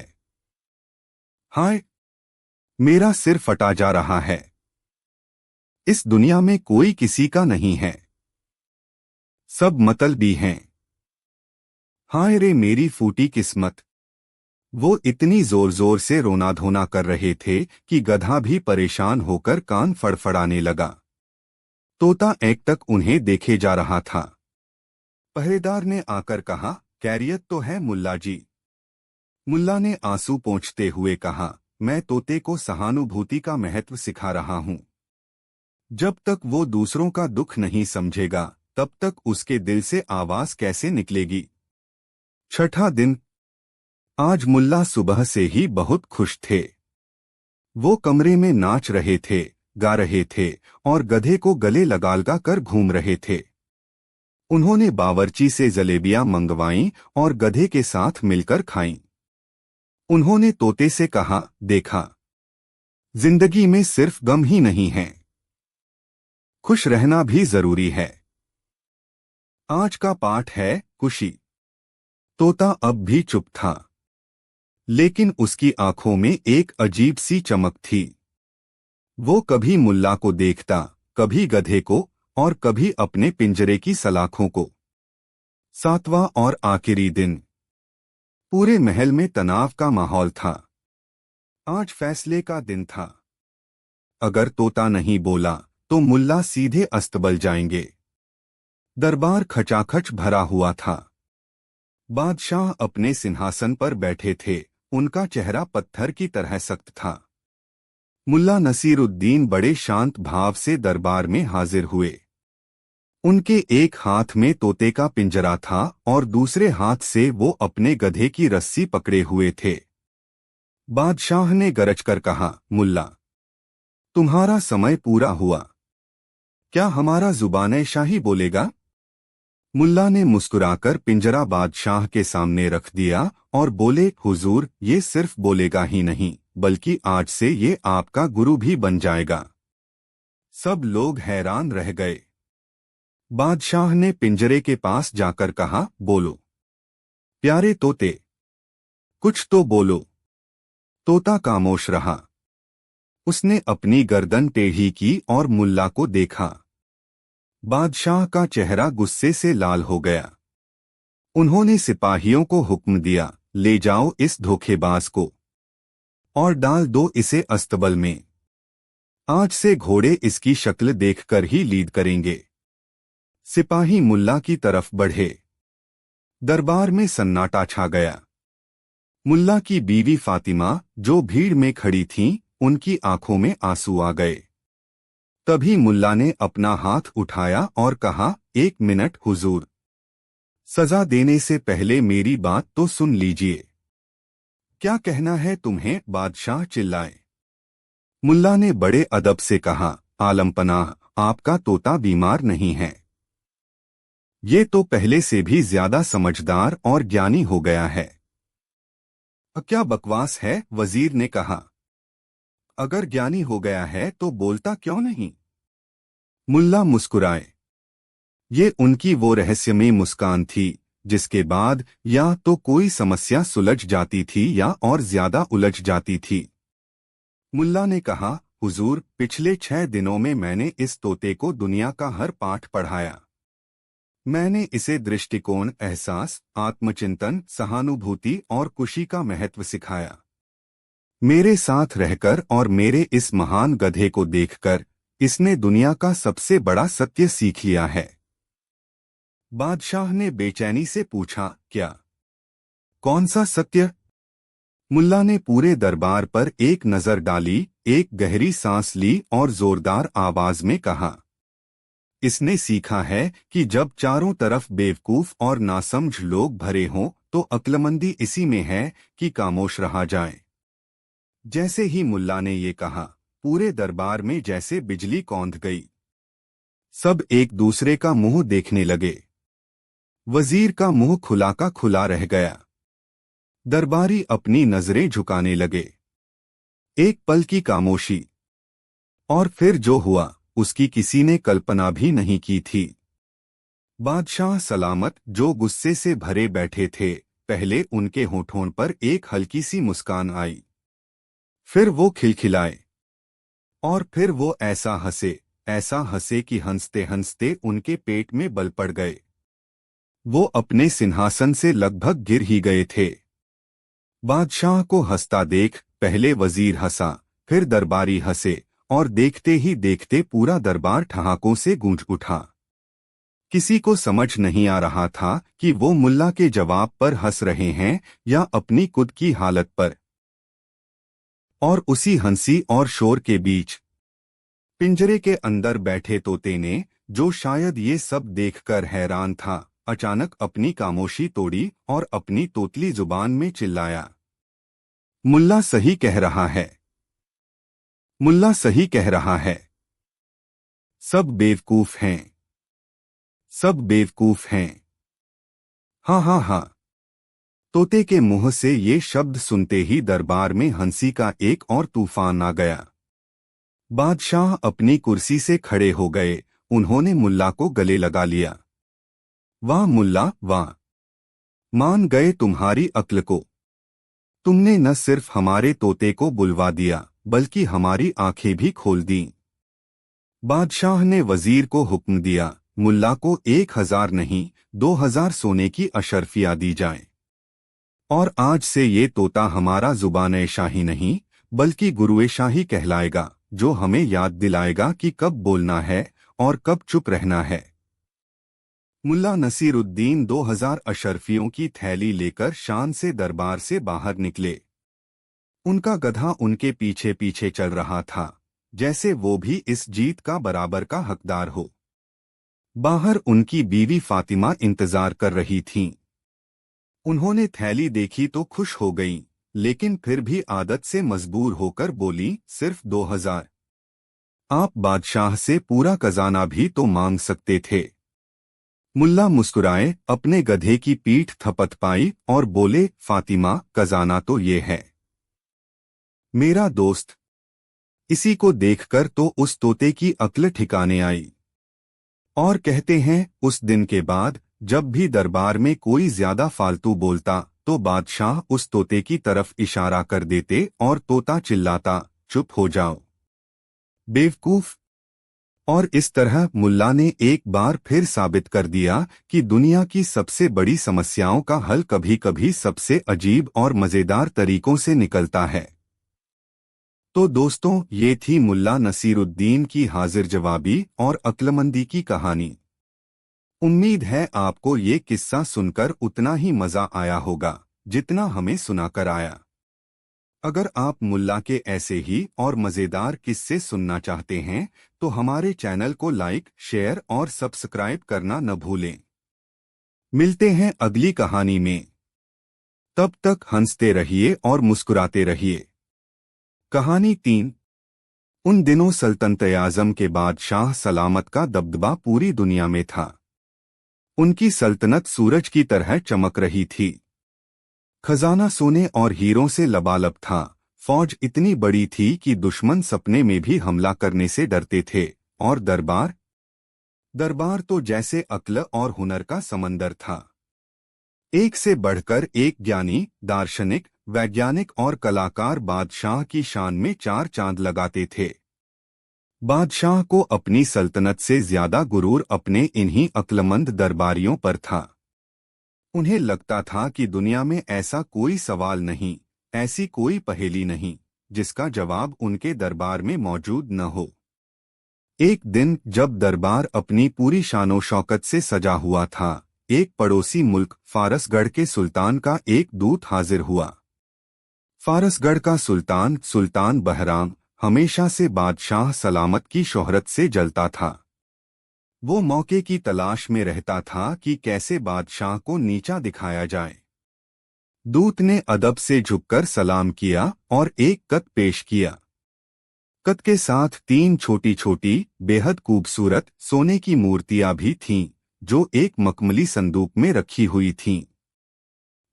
हाय, मेरा सिर फटा जा रहा है। इस दुनिया में कोई किसी का नहीं है। सब मतलबी हैं। हाय रे मेरी फूटी किस्मत। वो इतनी जोर जोर से रोना धोना कर रहे थे कि गधा भी परेशान होकर कान फड़फड़ाने लगा। तोता एकटक उन्हें देखे जा रहा था। पहरेदार ने आकर कहा, खैरियत तो है मुल्ला जी? मुल्ला ने आंसू पोंछते हुए कहा, मैं तोते को सहानुभूति का महत्व सिखा रहा हूं। जब तक वो दूसरों का दुख नहीं समझेगा तब तक उसके दिल से आवाज कैसे निकलेगी। छठा दिन। आज मुल्ला सुबह से ही बहुत खुश थे। वो कमरे में नाच रहे थे, गा रहे थे और गधे को गले लगा कर घूम रहे थे। उन्होंने बावर्ची से जलेबियां मंगवाईं और गधे के साथ मिलकर खाईं। उन्होंने तोते से कहा, देखा, जिंदगी में सिर्फ गम ही नहीं है, खुश रहना भी जरूरी है। आज का पाठ है खुशी। तोता अब भी चुप था, लेकिन उसकी आंखों में एक अजीब सी चमक थी। वो कभी मुल्ला को देखता, कभी गधे को और कभी अपने पिंजरे की सलाखों को। सातवां और आखिरी दिन। पूरे महल में तनाव का माहौल था। आज फैसले का दिन था। अगर तोता नहीं बोला तो मुल्ला सीधे अस्तबल जाएंगे। दरबार खचाखच भरा हुआ था। बादशाह अपने सिंहासन पर बैठे थे। उनका चेहरा पत्थर की तरह सख्त था। मुल्ला नसीरुद्दीन बड़े शांत भाव से दरबार में हाजिर हुए। उनके एक हाथ में तोते का पिंजरा था और दूसरे हाथ से वो अपने गधे की रस्सी पकड़े हुए थे। बादशाह ने गरजकर कहा, मुल्ला, तुम्हारा समय पूरा हुआ। क्या हमारा जुबान शाही बोलेगा? मुल्ला ने मुस्कुराकर पिंजरा बादशाह के सामने रख दिया और बोले, हुजूर, ये सिर्फ बोलेगा ही नहीं बल्कि आज से ये आपका गुरु भी बन जाएगा। सब लोग हैरान रह गए। बादशाह ने पिंजरे के पास जाकर कहा, बोलो प्यारे तोते, कुछ तो बोलो। तोता खामोश रहा। उसने अपनी गर्दन टेढ़ी की और मुल्ला को देखा। बादशाह का चेहरा गुस्से से लाल हो गया। उन्होंने सिपाहियों को हुक्म दिया, ले जाओ इस धोखेबाज को और डाल दो इसे अस्तबल में। आज से घोड़े इसकी शक्ल देखकर ही लीड करेंगे। सिपाही मुल्ला की तरफ बढ़े। दरबार में सन्नाटा छा गया। मुल्ला की बीवी फातिमा, जो भीड़ में खड़ी थीं, उनकी आंखों में आंसू आ गए। तभी मुल्ला ने अपना हाथ उठाया और कहा, एक मिनट हुजूर, सजा देने से पहले मेरी बात तो सुन लीजिए। क्या कहना है तुम्हें? बादशाह चिल्लाए। मुल्ला ने बड़े अदब से कहा, आलमपनाह, आपका तोता बीमार नहीं है। ये तो पहले से भी ज्यादा समझदार और ज्ञानी हो गया है। क्या बकवास है? वजीर ने कहा। अगर ज्ञानी हो गया है तो बोलता क्यों नहीं? मुल्ला मुस्कुराए। ये उनकी वो रहस्यमयी मुस्कान थी जिसके बाद या तो कोई समस्या सुलझ जाती थी या और ज्यादा उलझ जाती थी। मुल्ला ने कहा, हुजूर, पिछले 6 दिनों में मैंने इस तोते को दुनिया का हर पाठ पढ़ाया। मैंने इसे दृष्टिकोण, एहसास, आत्मचिंतन, सहानुभूति और खुशी का महत्व सिखाया। मेरे साथ रहकर और मेरे इस महान गधे को देखकर इसने दुनिया का सबसे बड़ा सत्य सीख लिया है। बादशाह ने बेचैनी से पूछा, क्या? कौन सा सत्य? मुल्ला ने पूरे दरबार पर एक नजर डाली, एक गहरी सांस ली और जोरदार आवाज में कहा, इसने सीखा है कि जब चारों तरफ बेवकूफ और नासमझ लोग भरे हों तो अक्लमंदी इसी में है कि खामोश रहा जाए। जैसे ही मुल्ला ने ये कहा, पूरे दरबार में जैसे बिजली कौंध गई। सब एक दूसरे का मुंह देखने लगे। वजीर का मुंह खुला का खुला रह गया। दरबारी अपनी नजरें झुकाने लगे। एक पल की खामोशी, और फिर जो हुआ उसकी किसी ने कल्पना भी नहीं की थी। बादशाह सलामत, जो गुस्से से भरे बैठे थे, पहले उनके होठों पर एक हल्की सी मुस्कान आई, फिर वो खिलखिलाए, और फिर वो ऐसा हंसे कि हंसते हंसते उनके पेट में बल पड़ गए। वो अपने सिंहासन से लगभग गिर ही गए थे। बादशाह को हंसता देख पहले वजीर हंसा, फिर दरबारी हंसे, और देखते ही देखते पूरा दरबार ठहाकों से गूंज उठा। किसी को समझ नहीं आ रहा था कि वो मुल्ला के जवाब पर हंस रहे हैं या अपनी खुद की हालत पर। और उसी हंसी और शोर के बीच पिंजरे के अंदर बैठे तोते ने, जो शायद ये सब देखकर हैरान था, अचानक अपनी खामोशी तोड़ी और अपनी तोतली जुबान में चिल्लाया, मुल्ला सही कह रहा है, मुल्ला सही कह रहा है। सब बेवकूफ हैं, सब बेवकूफ हैं। हाँ हाँ हाँ। तोते के मुंह से ये शब्द सुनते ही दरबार में हंसी का एक और तूफान आ गया। बादशाह अपनी कुर्सी से खड़े हो गए। उन्होंने मुल्ला को गले लगा लिया। वाह मुल्ला, वाह! मान गए तुम्हारी अक्ल को। तुमने न सिर्फ हमारे तोते को बुलवा दिया, बल्कि हमारी आंखें भी खोल दी। बादशाह ने वजीर को हुक्म दिया, मुल्ला को 1000 नहीं 2000 सोने की अशर्फिया दी जाए। और आज से ये तोता हमारा जुबान शाही नहीं, बल्कि गुरुए शाही कहलाएगा, जो हमें याद दिलाएगा कि कब बोलना है और कब चुप रहना है। मुल्ला नसीरुद्दीन 2000 अशर्फियों की थैली लेकर शान से दरबार से बाहर निकले। उनका गधा उनके पीछे पीछे चल रहा था, जैसे वो भी इस जीत का बराबर का हकदार हो। बाहर उनकी बीवी फातिमा इंतजार कर रही थीं। उन्होंने थैली देखी तो खुश हो गईं, लेकिन फिर भी आदत से मजबूर होकर बोली, सिर्फ 2000? आप बादशाह से पूरा खजाना भी तो मांग सकते थे। मुल्ला मुस्कुराए, अपने गधे की पीठ थपथपाई और बोले, फातिमा, खजाना तो ये है मेरा दोस्त। इसी को देखकर तो उस तोते की अक्ल ठिकाने आई। और कहते हैं, उस दिन के बाद जब भी दरबार में कोई ज्यादा फालतू बोलता तो बादशाह उस तोते की तरफ इशारा कर देते और तोता चिल्लाता, चुप हो जाओ बेवकूफ। और इस तरह मुल्ला ने एक बार फिर साबित कर दिया कि दुनिया की सबसे बड़ी समस्याओं का हल कभी कभी सबसे अजीब और मजेदार तरीकों से निकलता है। तो दोस्तों, ये थी मुल्ला नसीरुद्दीन की हाजिर जवाबी और अक्लमंदी की कहानी। उम्मीद है आपको ये किस्सा सुनकर उतना ही मजा आया होगा जितना हमें सुनाकर आया। अगर आप मुल्ला के ऐसे ही और मजेदार किस्से सुनना चाहते हैं तो हमारे चैनल को लाइक, शेयर और सब्सक्राइब करना न भूलें। मिलते हैं अगली कहानी में। तब तक हंसते रहिए और मुस्कुराते रहिए। कहानी 3। उन दिनों सल्तनत-ए-आज़म के बादशाह सलामत का दबदबा पूरी दुनिया में था। उनकी सल्तनत सूरज की तरह चमक रही थी। खजाना सोने और हीरों से लबालब था। फौज इतनी बड़ी थी कि दुश्मन सपने में भी हमला करने से डरते थे। और दरबार तो जैसे अक्ल और हुनर का समंदर था। एक से बढ़कर एक ज्ञानी, दार्शनिक, वैज्ञानिक और कलाकार बादशाह की शान में चार चांद लगाते थे। बादशाह को अपनी सल्तनत से ज्यादा गुरूर अपने इन्हीं अक्लमंद दरबारियों पर था। उन्हें लगता था कि दुनिया में ऐसा कोई सवाल नहीं, ऐसी कोई पहेली नहीं, जिसका जवाब उनके दरबार में मौजूद न हो। एक दिन जब दरबार अपनी पूरी शानो शौकत से सजा हुआ था, एक पड़ोसी मुल्क फारसगढ़ के सुल्तान का एक दूत हाजिर हुआ। फारसगढ़ का सुल्तान सुल्तान बहराम हमेशा से बादशाह सलामत की शोहरत से जलता था। वो मौके की तलाश में रहता था कि कैसे बादशाह को नीचा दिखाया जाए। दूत ने अदब से झुककर सलाम किया और एक कत पेश किया। कत के साथ 3 छोटी छोटी बेहद खूबसूरत सोने की मूर्तियां भी थीं, जो एक मखमली संदूक में रखी हुई थीं।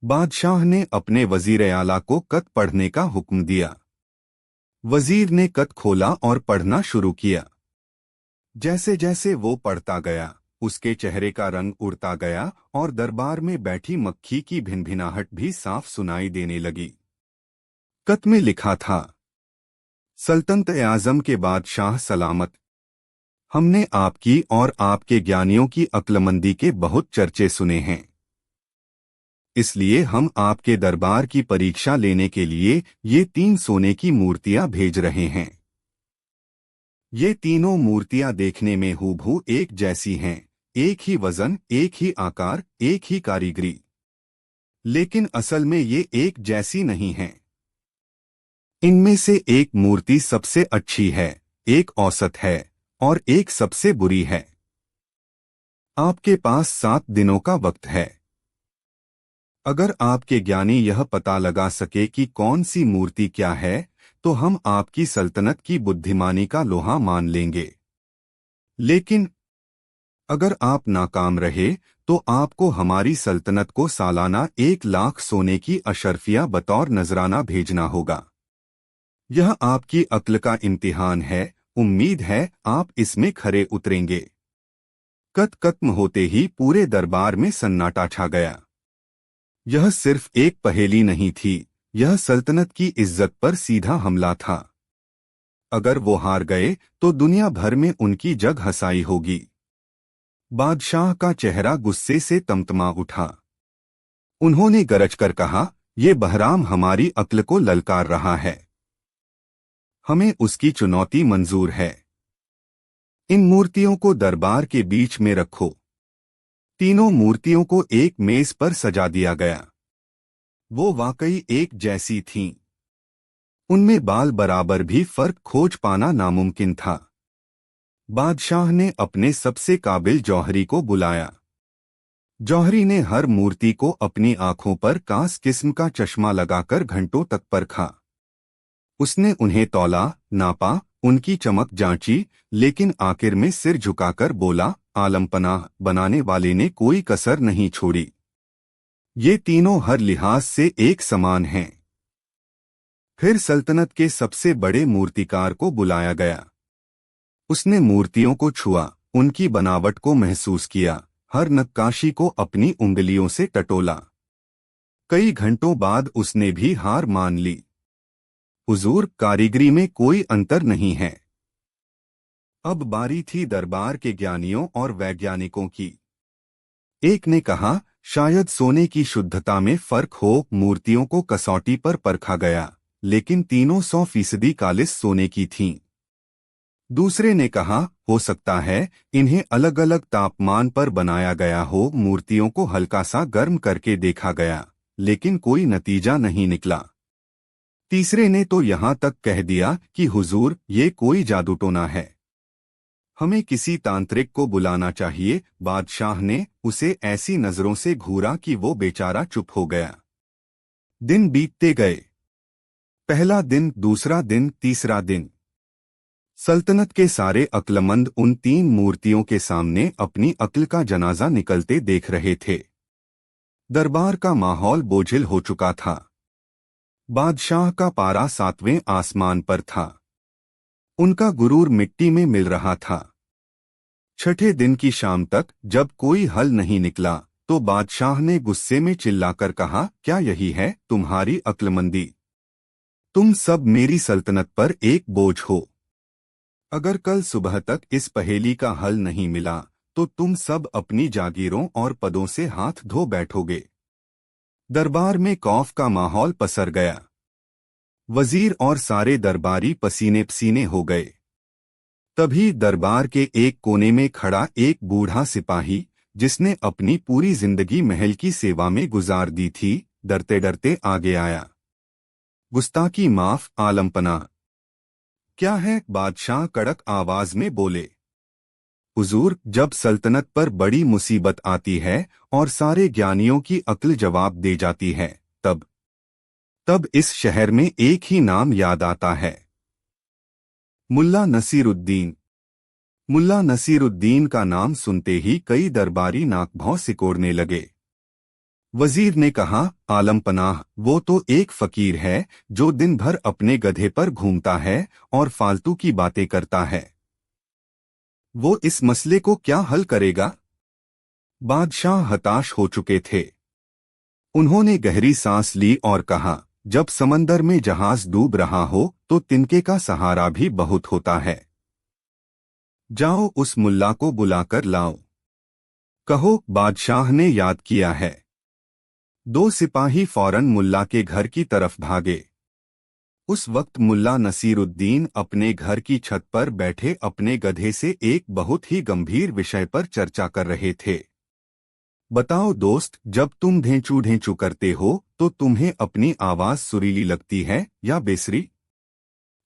बादशाह ने अपने वजीर आला को कत पढ़ने का हुक्म दिया। वजीर ने कत खोला और पढ़ना शुरू किया। जैसे जैसे वो पढ़ता गया, उसके चेहरे का रंग उड़ता गया और दरबार में बैठी मक्खी की भिनभिनाहट भी साफ सुनाई देने लगी। कत में लिखा था, सल्तनत आज़म के बादशाह सलामत, हमने आपकी और आपके ज्ञानियों की अक्लमंदी के बहुत चर्चे सुने हैं। इसलिए हम आपके दरबार की परीक्षा लेने के लिए ये 3 सोने की मूर्तियां भेज रहे हैं। ये तीनों मूर्तियां देखने में हूबहू एक जैसी हैं, एक ही वजन, एक ही आकार, एक ही कारीगरी। लेकिन असल में ये एक जैसी नहीं हैं। इनमें से एक मूर्ति सबसे अच्छी है, एक औसत है और एक सबसे बुरी है। आपके पास 7 दिनों का वक्त है। अगर आपके ज्ञानी यह पता लगा सके कि कौन सी मूर्ति क्या है, तो हम आपकी सल्तनत की बुद्धिमानी का लोहा मान लेंगे। लेकिन अगर आप नाकाम रहे, तो आपको हमारी सल्तनत को सालाना 1 लाख सोने की अशर्फिया बतौर नजराना भेजना होगा। यह आपकी अक्ल का इम्तिहान है, उम्मीद है आप इसमें खरे उतरेंगे। कत खत्म होते ही पूरे दरबार में सन्नाटा छा गया। यह सिर्फ एक पहेली नहीं थी, यह सल्तनत की इज्जत पर सीधा हमला था। अगर वो हार गए तो दुनिया भर में उनकी जग हंसाई होगी। बादशाह का चेहरा गुस्से से तमतमा उठा। उन्होंने गरज कर कहा, ये बहराम हमारी अक्ल को ललकार रहा है। हमें उसकी चुनौती मंजूर है। इन मूर्तियों को दरबार के बीच में रखो। तीनों मूर्तियों को एक मेज पर सजा दिया गया। वो वाकई एक जैसी थीं। उनमें बाल बराबर भी फर्क खोज पाना नामुमकिन था। बादशाह ने अपने सबसे काबिल जौहरी को बुलाया। जौहरी ने हर मूर्ति को अपनी आंखों पर कांस किस्म का चश्मा लगाकर घंटों तक परखा। उसने उन्हें तौला, नापा, उनकी चमक जांची, लेकिन आखिर में सिर झुकाकर बोला, आलमपनाह बनाने वाले ने कोई कसर नहीं छोड़ी। ये तीनों हर लिहाज से एक समान हैं। फिर सल्तनत के सबसे बड़े मूर्तिकार को बुलाया गया। उसने मूर्तियों को छुआ, उनकी बनावट को महसूस किया, हर नक्काशी को अपनी उंगलियों से टटोला। कई घंटों बाद उसने भी हार मान ली। हुजूर, कारीगरी में कोई अंतर नहीं है। अब बारी थी दरबार के ज्ञानियों और वैज्ञानिकों की। एक ने कहा, शायद सोने की शुद्धता में फर्क हो। मूर्तियों को कसौटी पर परखा गया, लेकिन तीनों 100% कालिस सोने की थीं। दूसरे ने कहा, हो सकता है इन्हें अलग अलग तापमान पर बनाया गया हो। मूर्तियों को हल्का सा गर्म करके देखा गया, लेकिन कोई नतीजा नहीं निकला। तीसरे ने तो यहाँ तक कह दिया कि हुजूर, ये कोई जादूटोना है, हमें किसी तांत्रिक को बुलाना चाहिए। बादशाह ने उसे ऐसी नजरों से घूरा कि वो बेचारा चुप हो गया। दिन बीतते गए। पहला दिन, दूसरा दिन, तीसरा दिन। सल्तनत के सारे अक्लमंद उन 3 मूर्तियों के सामने अपनी अक्ल का जनाजा निकलते देख रहे थे। दरबार का माहौल बोझिल हो चुका था। बादशाह का पारा 7वें आसमान पर था। उनका गुरूर मिट्टी में मिल रहा था। छठे दिन की शाम तक जब कोई हल नहीं निकला, तो बादशाह ने गुस्से में चिल्लाकर कहा, क्या यही है तुम्हारी अक्लमंदी? तुम सब मेरी सल्तनत पर एक बोझ हो। अगर कल सुबह तक इस पहेली का हल नहीं मिला तो तुम सब अपनी जागीरों और पदों से हाथ धो बैठोगे। दरबार में खौफ का माहौल पसर गया। वजीर और सारे दरबारी पसीने पसीने हो गए। तभी दरबार के एक कोने में खड़ा एक बूढ़ा सिपाही, जिसने अपनी पूरी जिंदगी महल की सेवा में गुजार दी थी, डरते डरते आगे आया। गुस्ताखी माफ आलमपना। क्या है? बादशाह कड़क आवाज में बोले। हुजूर, जब सल्तनत पर बड़ी मुसीबत आती है और सारे ज्ञानियों की अक्ल जवाब दे जाती है, तब इस शहर में एक ही नाम याद आता है, मुल्ला नसीरुद्दीन। मुल्ला नसीरुद्दीन का नाम सुनते ही कई दरबारी नाक भौं सिकोड़ने लगे। वजीर ने कहा, आलम पनाह, वो तो एक फकीर है जो दिन भर अपने गधे पर घूमता है और फालतू की बातें करता है। वो इस मसले को क्या हल करेगा? बादशाह हताश हो चुके थे। उन्होंने गहरी सांस ली और कहा, जब समंदर में जहाज डूब रहा हो तो तिनके का सहारा भी बहुत होता है। जाओ उस मुल्ला को बुलाकर लाओ। कहो, बादशाह ने याद किया है। दो सिपाही फौरन मुल्ला के घर की तरफ भागे। उस वक्त मुल्ला नसीरुद्दीन अपने घर की छत पर बैठे अपने गधे से एक बहुत ही गंभीर विषय पर चर्चा कर रहे थे। बताओ दोस्त, जब तुम ढेंचू ढेंचू करते हो तो तुम्हें अपनी आवाज सुरीली लगती है या बेसरी?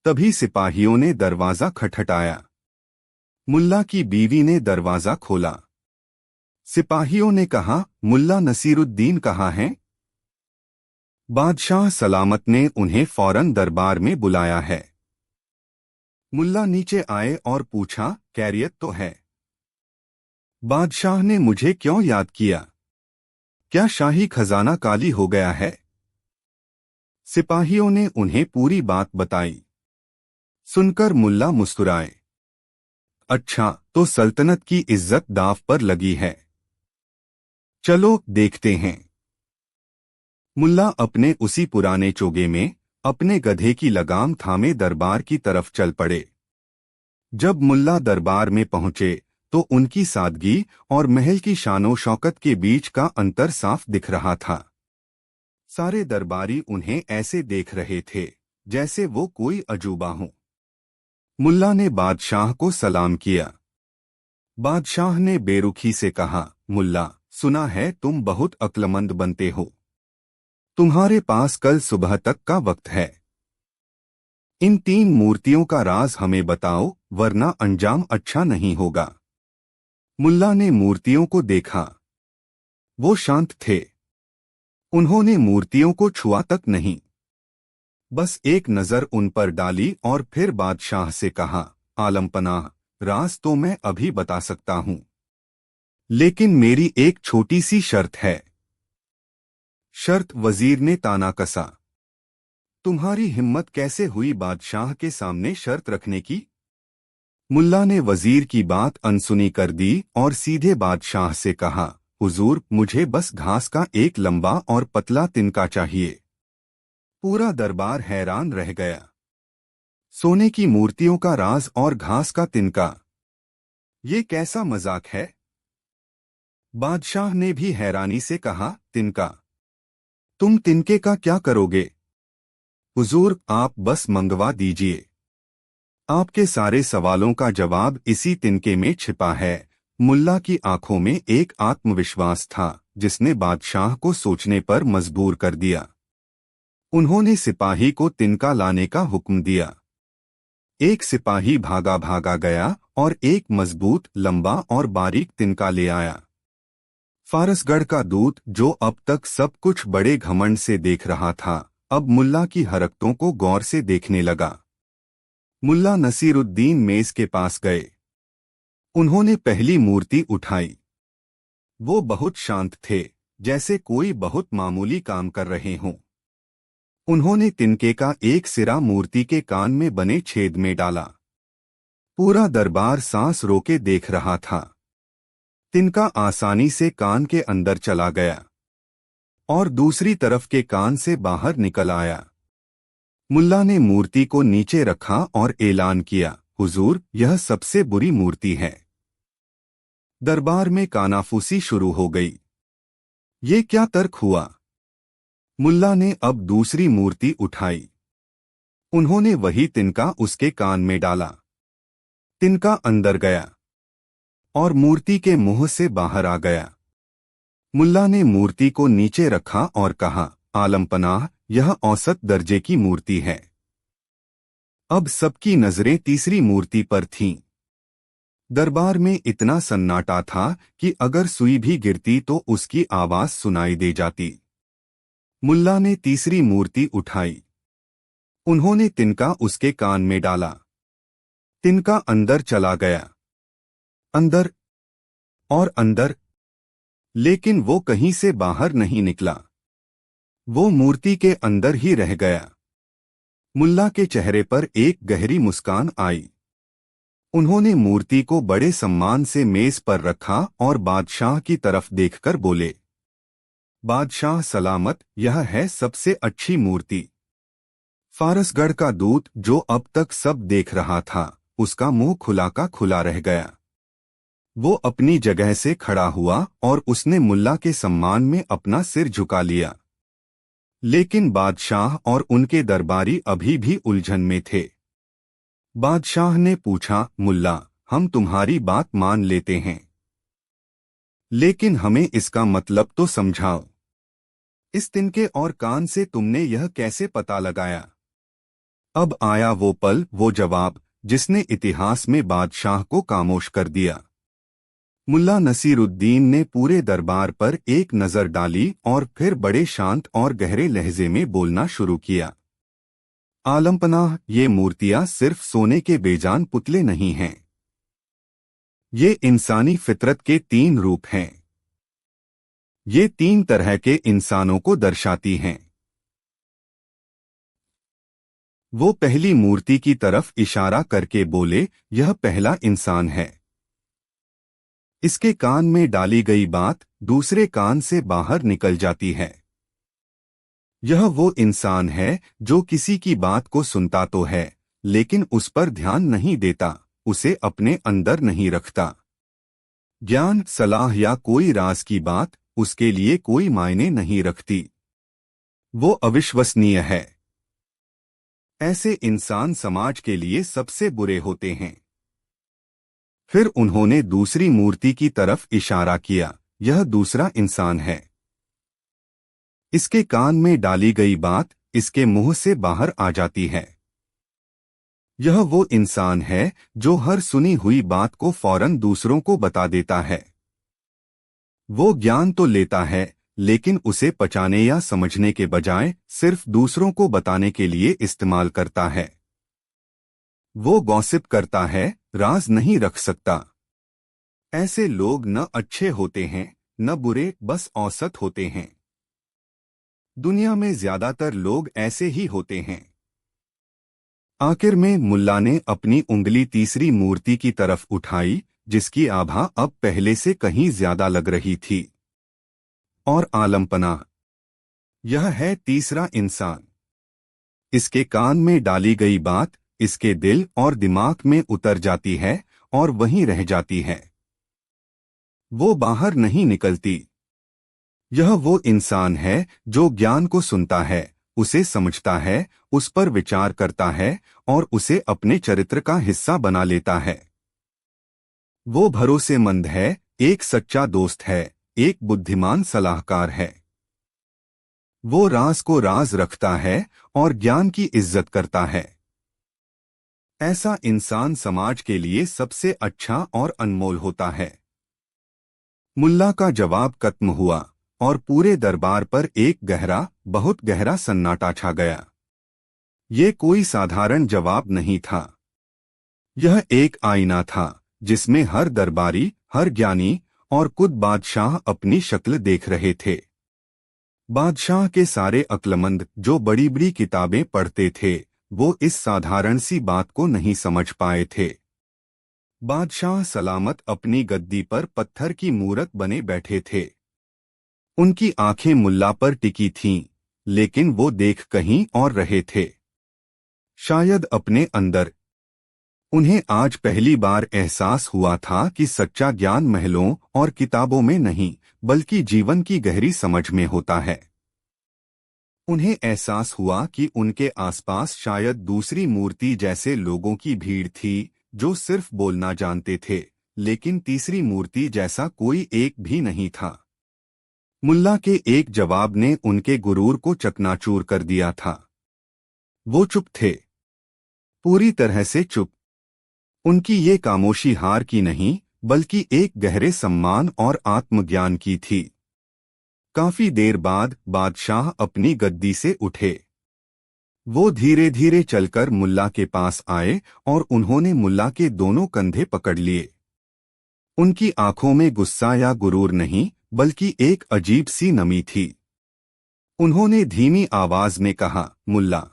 तभी सिपाहियों ने दरवाजा खटखटाया। मुल्ला की बीवी ने दरवाजा खोला। सिपाहियों ने कहा, मुल्ला नसीरुद्दीन कहाँ हैं? बादशाह सलामत ने उन्हें फौरन दरबार में बुलाया है। मुल्ला नीचे आए और पूछा, खैरियत तो है? बादशाह ने मुझे क्यों याद किया? क्या शाही खजाना काली हो गया है? सिपाहियों ने उन्हें पूरी बात बताई। सुनकर मुल्ला मुस्कुराए। अच्छा, तो सल्तनत की इज्जत दांव पर लगी है। चलो देखते हैं। मुल्ला अपने उसी पुराने चोगे में अपने गधे की लगाम थामे दरबार की तरफ चल पड़े। जब मुल्ला दरबार में पहुंचे तो उनकी सादगी और महल की शानो शौकत के बीच का अंतर साफ दिख रहा था। सारे दरबारी उन्हें ऐसे देख रहे थे जैसे वो कोई अजूबा हो। मुल्ला ने बादशाह को सलाम किया। बादशाह ने बेरुखी से कहा, मुल्ला, सुना है तुम बहुत अक्लमंद बनते हो। तुम्हारे पास कल सुबह तक का वक्त है। इन तीन मूर्तियों का राज हमें बताओ, वरना अंजाम अच्छा नहीं होगा। मुल्ला ने मूर्तियों को देखा। वो शांत थे। उन्होंने मूर्तियों को छुआ तक नहीं, बस एक नजर उन पर डाली और फिर बादशाह से कहा, आलमपनाह, राज तो मैं अभी बता सकता हूं, लेकिन मेरी एक छोटी सी शर्त है। शर्त? वजीर ने ताना कसा। तुम्हारी हिम्मत कैसे हुई बादशाह के सामने शर्त रखने की? मुल्ला ने वजीर की बात अनसुनी कर दी और सीधे बादशाह से कहा, हुजूर, मुझे बस घास का एक लंबा और पतला तिनका चाहिए। पूरा दरबार हैरान रह गया। सोने की मूर्तियों का राज और घास का तिनका, ये कैसा मजाक है? बादशाह ने भी हैरानी से कहा, तिनका? तुम तिनके का क्या करोगे? हुजूर, आप बस मंगवा दीजिए। आपके सारे सवालों का जवाब इसी तिनके में छिपा है। मुल्ला की आंखों में एक आत्मविश्वास था जिसने बादशाह को सोचने पर मजबूर कर दिया। उन्होंने सिपाही को तिनका लाने का हुक्म दिया। एक सिपाही भागा भागा गया और एक मजबूत, लंबा और बारीक तिनका ले आया। फारसगढ़ का दूत, जो अब तक सब कुछ बड़े घमंड से देख रहा था, अब मुल्ला की हरकतों को गौर से देखने लगा। मुल्ला नसीरुद्दीन मेज के पास गए। उन्होंने पहली मूर्ति उठाई। वो बहुत शांत थे, जैसे कोई बहुत मामूली काम कर रहे हों। उन्होंने तिनके का एक सिरा मूर्ति के कान में बने छेद में डाला। पूरा दरबार सांस रोके देख रहा था। तिनका आसानी से कान के अंदर चला गया और दूसरी तरफ के कान से बाहर निकल आया। मुल्ला ने मूर्ति को नीचे रखा और ऐलान किया, हुजूर, यह सबसे बुरी मूर्ति है। दरबार में कानाफूसी शुरू हो गई। ये क्या तर्क हुआ? मुल्ला ने अब दूसरी मूर्ति उठाई। उन्होंने वही तिनका उसके कान में डाला। तिनका अंदर गया और मूर्ति के मुंह से बाहर आ गया। मुल्ला ने मूर्ति को नीचे रखा और कहा, आलमपनाह, यह औसत दर्जे की मूर्ति है। अब सबकी नजरें तीसरी मूर्ति पर थीं। दरबार में इतना सन्नाटा था कि अगर सुई भी गिरती तो उसकी आवाज सुनाई दे जाती। मुल्ला ने तीसरी मूर्ति उठाई। उन्होंने तिनका उसके कान में डाला। तिनका अंदर चला गया, अंदर और अंदर, लेकिन वो कहीं से बाहर नहीं निकला। वो मूर्ति के अंदर ही रह गया। मुल्ला के चेहरे पर एक गहरी मुस्कान आई। उन्होंने मूर्ति को बड़े सम्मान से मेज पर रखा और बादशाह की तरफ देखकर बोले, बादशाह सलामत, यह है सबसे अच्छी मूर्ति। फारसगढ़ का दूत जो अब तक सब देख रहा था, उसका मुंह खुला का खुला रह गया। वो अपनी जगह से खड़ा हुआ और उसने मुल्ला के सम्मान में अपना सिर झुका लिया। लेकिन बादशाह और उनके दरबारी अभी भी उलझन में थे। बादशाह ने पूछा, मुल्ला, हम तुम्हारी बात मान लेते हैं, लेकिन हमें इसका मतलब तो समझाओ। इस तिनके और कान से तुमने यह कैसे पता लगाया? अब आया वो पल, वो जवाब, जिसने इतिहास में बादशाह को खामोश कर दिया। मुल्ला नसीरुद्दीन ने पूरे दरबार पर एक नजर डाली और फिर बड़े शांत और गहरे लहजे में बोलना शुरू किया। आलमपनाह, ये मूर्तियां सिर्फ सोने के बेजान पुतले नहीं हैं। ये इंसानी फितरत के 3 रूप हैं। ये 3 तरह के इंसानों को दर्शाती हैं। वो पहली मूर्ति की तरफ इशारा करके बोले, यह पहला इंसान है। इसके कान में डाली गई बात दूसरे कान से बाहर निकल जाती है। यह वो इंसान है जो किसी की बात को सुनता तो है, लेकिन उस पर ध्यान नहीं देता, उसे अपने अंदर नहीं रखता। ज्ञान, सलाह या कोई राज की बात उसके लिए कोई मायने नहीं रखती। वो अविश्वसनीय है। ऐसे इंसान समाज के लिए सबसे बुरे होते हैं। फिर उन्होंने दूसरी मूर्ति की तरफ इशारा किया, यह दूसरा इंसान है। इसके कान में डाली गई बात इसके मुंह से बाहर आ जाती है। यह वो इंसान है जो हर सुनी हुई बात को फौरन दूसरों को बता देता है। वो ज्ञान तो लेता है, लेकिन उसे पचाने या समझने के बजाय सिर्फ दूसरों को बताने के लिए इस्तेमाल करता है। वो गॉसिप करता है, राज नहीं रख सकता। ऐसे लोग न अच्छे होते हैं न बुरे, बस औसत होते हैं। दुनिया में ज्यादातर लोग ऐसे ही होते हैं। आखिर में मुल्ला ने अपनी उंगली तीसरी मूर्ति की तरफ उठाई, जिसकी आभा अब पहले से कहीं ज्यादा लग रही थी। और आलमपनाह, यह है तीसरा इंसान। इसके कान में डाली गई बात इसके दिल और दिमाग में उतर जाती है और वहीं रह जाती है। वो बाहर नहीं निकलती। यह वो इंसान है जो ज्ञान को सुनता है, उसे समझता है, उस पर विचार करता है और उसे अपने चरित्र का हिस्सा बना लेता है। वो भरोसेमंद है, एक सच्चा दोस्त है, एक बुद्धिमान सलाहकार है। वो राज को राज रखता है और ज्ञान की इज्जत करता है। ऐसा इंसान समाज के लिए सबसे अच्छा और अनमोल होता है। मुल्ला का जवाब खत्म हुआ और पूरे दरबार पर एक गहरा, बहुत गहरा सन्नाटा छा गया। ये कोई साधारण जवाब नहीं था। यह एक आईना था जिसमें हर दरबारी, हर ज्ञानी और खुद बादशाह अपनी शक्ल देख रहे थे। बादशाह के सारे अक्लमंद जो बड़ी बड़ी किताबें पढ़ते थे, वो इस साधारण सी बात को नहीं समझ पाए थे। बादशाह सलामत अपनी गद्दी पर पत्थर की मूरत बने बैठे थे। उनकी आंखें मुल्ला पर टिकी थीं, लेकिन वो देख कहीं और रहे थे। शायद अपने अंदर। उन्हें आज पहली बार एहसास हुआ था कि सच्चा ज्ञान महलों और किताबों में नहीं, बल्कि जीवन की गहरी समझ में होता है। उन्हें एहसास हुआ कि उनके आसपास शायद दूसरी मूर्ति जैसे लोगों की भीड़ थी, जो सिर्फ बोलना जानते थे, लेकिन तीसरी मूर्ति जैसा कोई एक भी नहीं था। मुल्ला के एक जवाब ने उनके गुरूर को चकनाचूर कर दिया था। वो चुप थे, पूरी तरह से चुप। उनकी ये खामोशी हार की नहीं, बल्कि एक गहरे सम्मान और आत्मज्ञान की थी। काफी देर बाद बादशाह अपनी गद्दी से उठे। वो धीरे धीरे चलकर मुल्ला के पास आए और उन्होंने मुल्ला के दोनों कंधे पकड़ लिए। उनकी आंखों में गुस्सा या गुरूर नहीं, बल्कि एक अजीब सी नमी थी। उन्होंने धीमी आवाज में कहा, मुल्ला,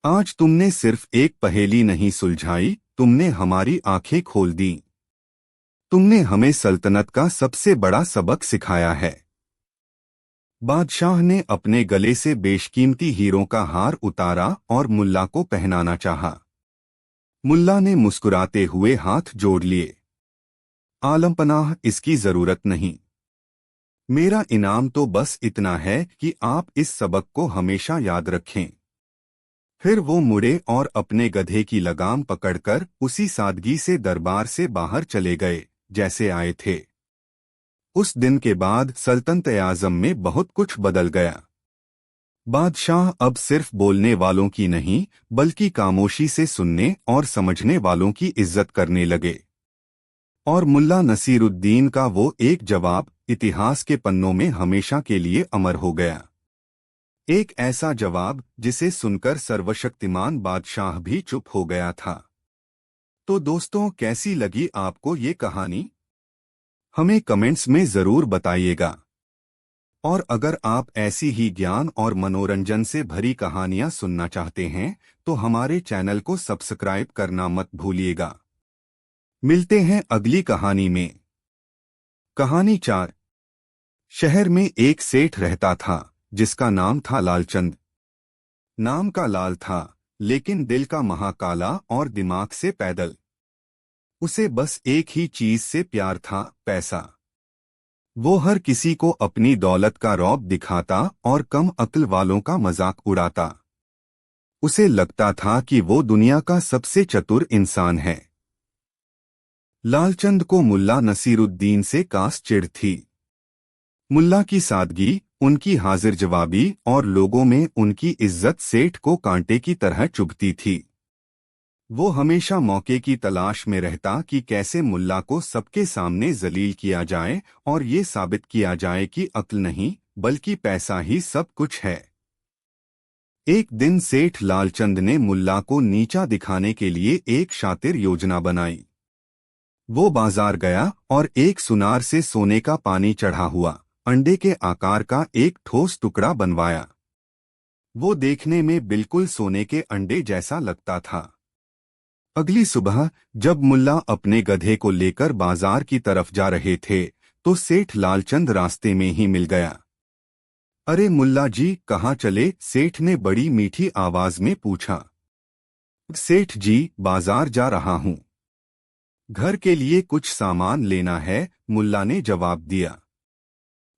आज तुमने सिर्फ एक पहेली नहीं सुलझाई, तुमने हमारी आंखें खोल दी। तुमने हमें सल्तनत का सबसे बड़ा सबक सिखाया है। बादशाह ने अपने गले से बेशकीमती हीरों का हार उतारा और मुल्ला को पहनाना चाहा। मुल्ला ने मुस्कुराते हुए हाथ जोड़ लिए। आलमपनाह, इसकी जरूरत नहीं। मेरा इनाम तो बस इतना है कि आप इस सबक को हमेशा याद रखें। फिर वो मुड़े और अपने गधे की लगाम पकड़कर उसी सादगी से दरबार से बाहर चले गए, जैसे आए थे। उस दिन के बाद सल्तनत-ए-आज़म में बहुत कुछ बदल गया। बादशाह अब सिर्फ बोलने वालों की नहीं, बल्कि खामोशी से सुनने और समझने वालों की इज्जत करने लगे। और मुल्ला नसीरुद्दीन का वो एक जवाब इतिहास के पन्नों में हमेशा के लिए अमर हो गया। एक ऐसा जवाब जिसे सुनकर सर्वशक्तिमान बादशाह भी चुप हो गया था। तो दोस्तों, कैसी लगी आपको ये कहानी? हमें कमेंट्स में जरूर बताइएगा। और अगर आप ऐसी ही ज्ञान और मनोरंजन से भरी कहानियां सुनना चाहते हैं, तो हमारे चैनल को सब्सक्राइब करना मत भूलिएगा। मिलते हैं अगली कहानी में। कहानी 4। शहर में एक सेठ रहता था, जिसका नाम था लालचंद। नाम का लाल था, लेकिन दिल का महाकाला और दिमाग से पैदल। उसे बस एक ही चीज से प्यार था, पैसा। वो हर किसी को अपनी दौलत का रौब दिखाता और कम अक्ल वालों का मजाक उड़ाता। उसे लगता था कि वो दुनिया का सबसे चतुर इंसान है। लालचंद को मुल्ला नसीरुद्दीन से कास चिढ़ थी। मुल्ला की सादगी, उनकी हाजिर जवाबी और लोगों में उनकी इज्जत सेठ को कांटे की तरह चुभती थी। वो हमेशा मौके की तलाश में रहता कि कैसे मुल्ला को सबके सामने जलील किया जाए और ये साबित किया जाए कि अक्ल नहीं, बल्कि पैसा ही सब कुछ है। एक दिन सेठ लालचंद ने मुल्ला को नीचा दिखाने के लिए एक शातिर योजना बनाई। वो बाजार गया और एक सुनार से सोने का पानी चढ़ा हुआ अंडे के आकार का एक ठोस टुकड़ा बनवाया। वो देखने में बिल्कुल सोने के अंडे जैसा लगता था। अगली सुबह जब मुल्ला अपने गधे को लेकर बाजार की तरफ जा रहे थे, तो सेठ लालचंद रास्ते में ही मिल गया। अरे मुल्ला जी, कहाँ चले? सेठ ने बड़ी मीठी आवाज में पूछा। सेठ जी, बाजार जा रहा हूँ। घर के लिए कुछ सामान लेना है, मुल्ला ने जवाब दिया।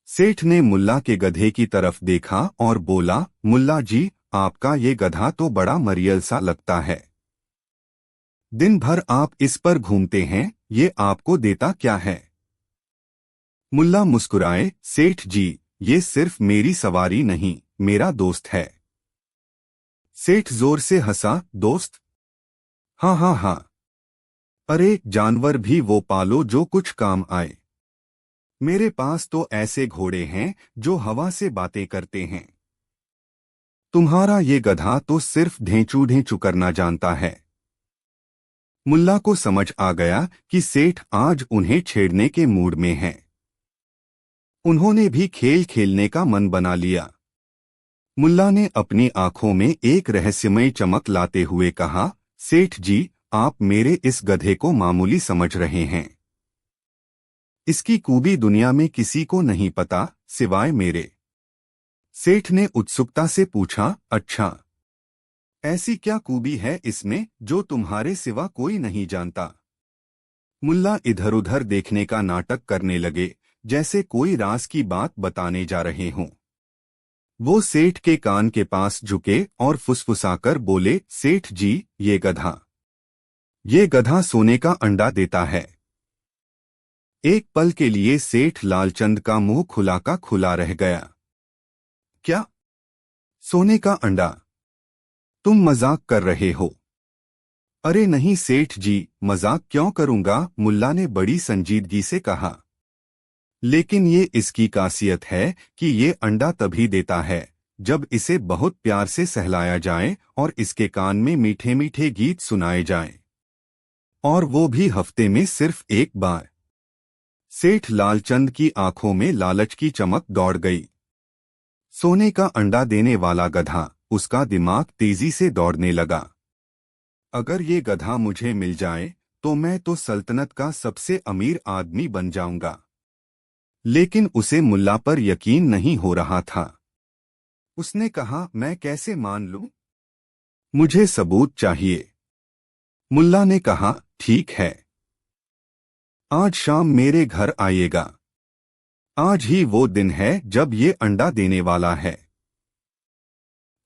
सेठ ने मुल्ला के गधे की तरफ देखा और बोला, मुल्ला जी, आपका ये गधा तो बड़ा मरियल सा लगता है। दिन भर आप इस पर घूमते हैं, ये आपको देता क्या है? मुल्ला मुस्कुराए, सेठ जी, ये सिर्फ मेरी सवारी नहीं, मेरा दोस्त है। सेठ जोर से हंसा, दोस्त? हाँ हाँ हाँ। अरे, जानवर भी वो पालो जो कुछ काम आए। मेरे पास तो ऐसे घोड़े हैं जो हवा से बातें करते हैं। तुम्हारा ये गधा तो सिर्फ ढेंचू ढेंचू करना जानता है। मुल्ला को समझ आ गया कि सेठ आज उन्हें छेड़ने के मूड में हैं। उन्होंने भी खेल खेलने का मन बना लिया। मुल्ला ने अपनी आंखों में एक रहस्यमय चमक लाते हुए कहा, सेठ जी, आप मेरे इस गधे को मामूली समझ रहे हैं। इसकी खूबी दुनिया में किसी को नहीं पता, सिवाय मेरे। सेठ ने उत्सुकता से पूछा, अच्छा, ऐसी क्या खूबी है इसमें जो तुम्हारे सिवा कोई नहीं जानता? मुल्ला इधर उधर देखने का नाटक करने लगे, जैसे कोई राज की बात बताने जा रहे हों। वो सेठ के कान के पास झुके और फुसफुसाकर बोले, सेठ जी, ये गधा सोने का अंडा देता है। एक पल के लिए सेठ लालचंद का मुंह खुला का खुला रह गया। क्या? सोने का अंडा? तुम मजाक कर रहे हो? अरे नहीं सेठ जी, मजाक क्यों करूंगा, मुल्ला ने बड़ी संजीदगी से कहा। लेकिन ये इसकी खासियत है कि ये अंडा तभी देता है जब इसे बहुत प्यार से सहलाया जाए और इसके कान में मीठे मीठे गीत सुनाए जाएं। और वो भी हफ्ते में सिर्फ एक बार। सेठ लालचंद की आंखों में लालच की चमक दौड़ गई। सोने का अंडा देने वाला गधा, उसका दिमाग तेजी से दौड़ने लगा। अगर ये गधा मुझे मिल जाए तो मैं तो सल्तनत का सबसे अमीर आदमी बन जाऊंगा। लेकिन उसे मुल्ला पर यकीन नहीं हो रहा था। उसने कहा, मैं कैसे मान लूं? मुझे सबूत चाहिए। मुल्ला ने कहा, ठीक है, आज शाम मेरे घर आइएगा। आज ही वो दिन है जब ये अंडा देने वाला है।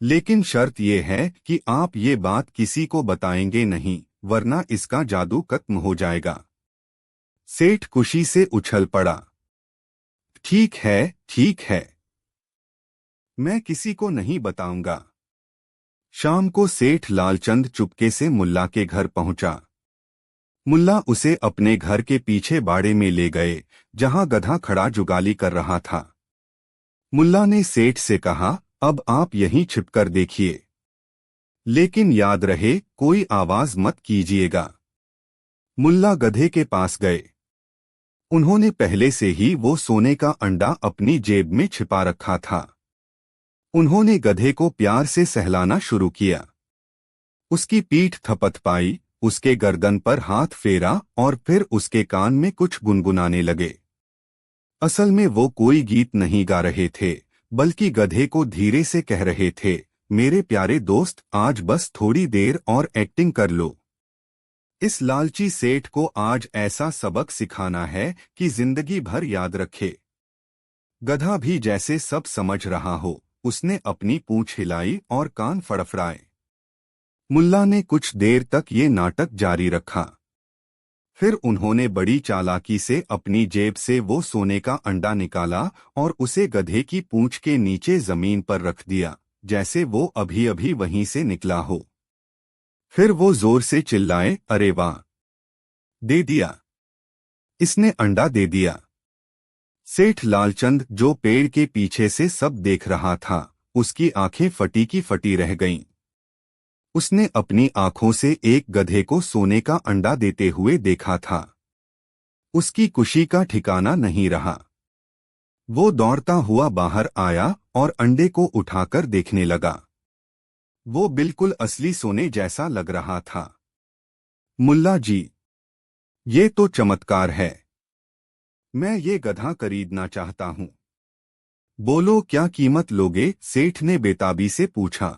लेकिन शर्त ये है कि आप ये बात किसी को बताएंगे नहीं, वरना इसका जादू खत्म हो जाएगा। सेठ खुशी से उछल पड़ा। ठीक है, ठीक है, मैं किसी को नहीं बताऊंगा। शाम को सेठ लालचंद चुपके से मुल्ला के घर पहुंचा। मुल्ला उसे अपने घर के पीछे बाड़े में ले गए, जहां गधा खड़ा जुगाली कर रहा था। मुल्ला ने सेठ से कहा, अब आप यहीं छिपकर देखिए, लेकिन याद रहे कोई आवाज मत कीजिएगा। मुल्ला गधे के पास गए। उन्होंने पहले से ही वो सोने का अंडा अपनी जेब में छिपा रखा था। उन्होंने गधे को प्यार से सहलाना शुरू किया। उसकी पीठ थपथपाई, उसके गर्दन पर हाथ फेरा और फिर उसके कान में कुछ गुनगुनाने लगे। असल में वो कोई गीत नहीं गा रहे थे, बल्कि गधे को धीरे से कह रहे थे, मेरे प्यारे दोस्त, आज बस थोड़ी देर और एक्टिंग कर लो। इस लालची सेठ को आज ऐसा सबक सिखाना है कि जिंदगी भर याद रखे। गधा भी जैसे सब समझ रहा हो, उसने अपनी पूंछ हिलाई और कान फड़फड़ाए। मुल्ला ने कुछ देर तक ये नाटक जारी रखा। फिर उन्होंने बड़ी चालाकी से अपनी जेब से वो सोने का अंडा निकाला और उसे गधे की पूंछ के नीचे जमीन पर रख दिया, जैसे वो अभी अभी वहीं से निकला हो। फिर वो जोर से चिल्लाए, अरे वाह, दे दिया, इसने अंडा दे दिया। सेठ लालचंद, जो पेड़ के पीछे से सब देख रहा था, उसकी आंखें फटी की फटी रह गईं। उसने अपनी आंखों से एक गधे को सोने का अंडा देते हुए देखा था। उसकी खुशी का ठिकाना नहीं रहा। वो दौड़ता हुआ बाहर आया और अंडे को उठाकर देखने लगा। वो बिल्कुल असली सोने जैसा लग रहा था। मुल्ला जी, ये तो चमत्कार है। मैं ये गधा खरीदना चाहता हूं। बोलो, क्या कीमत लोगे? सेठ ने बेताबी से पूछा।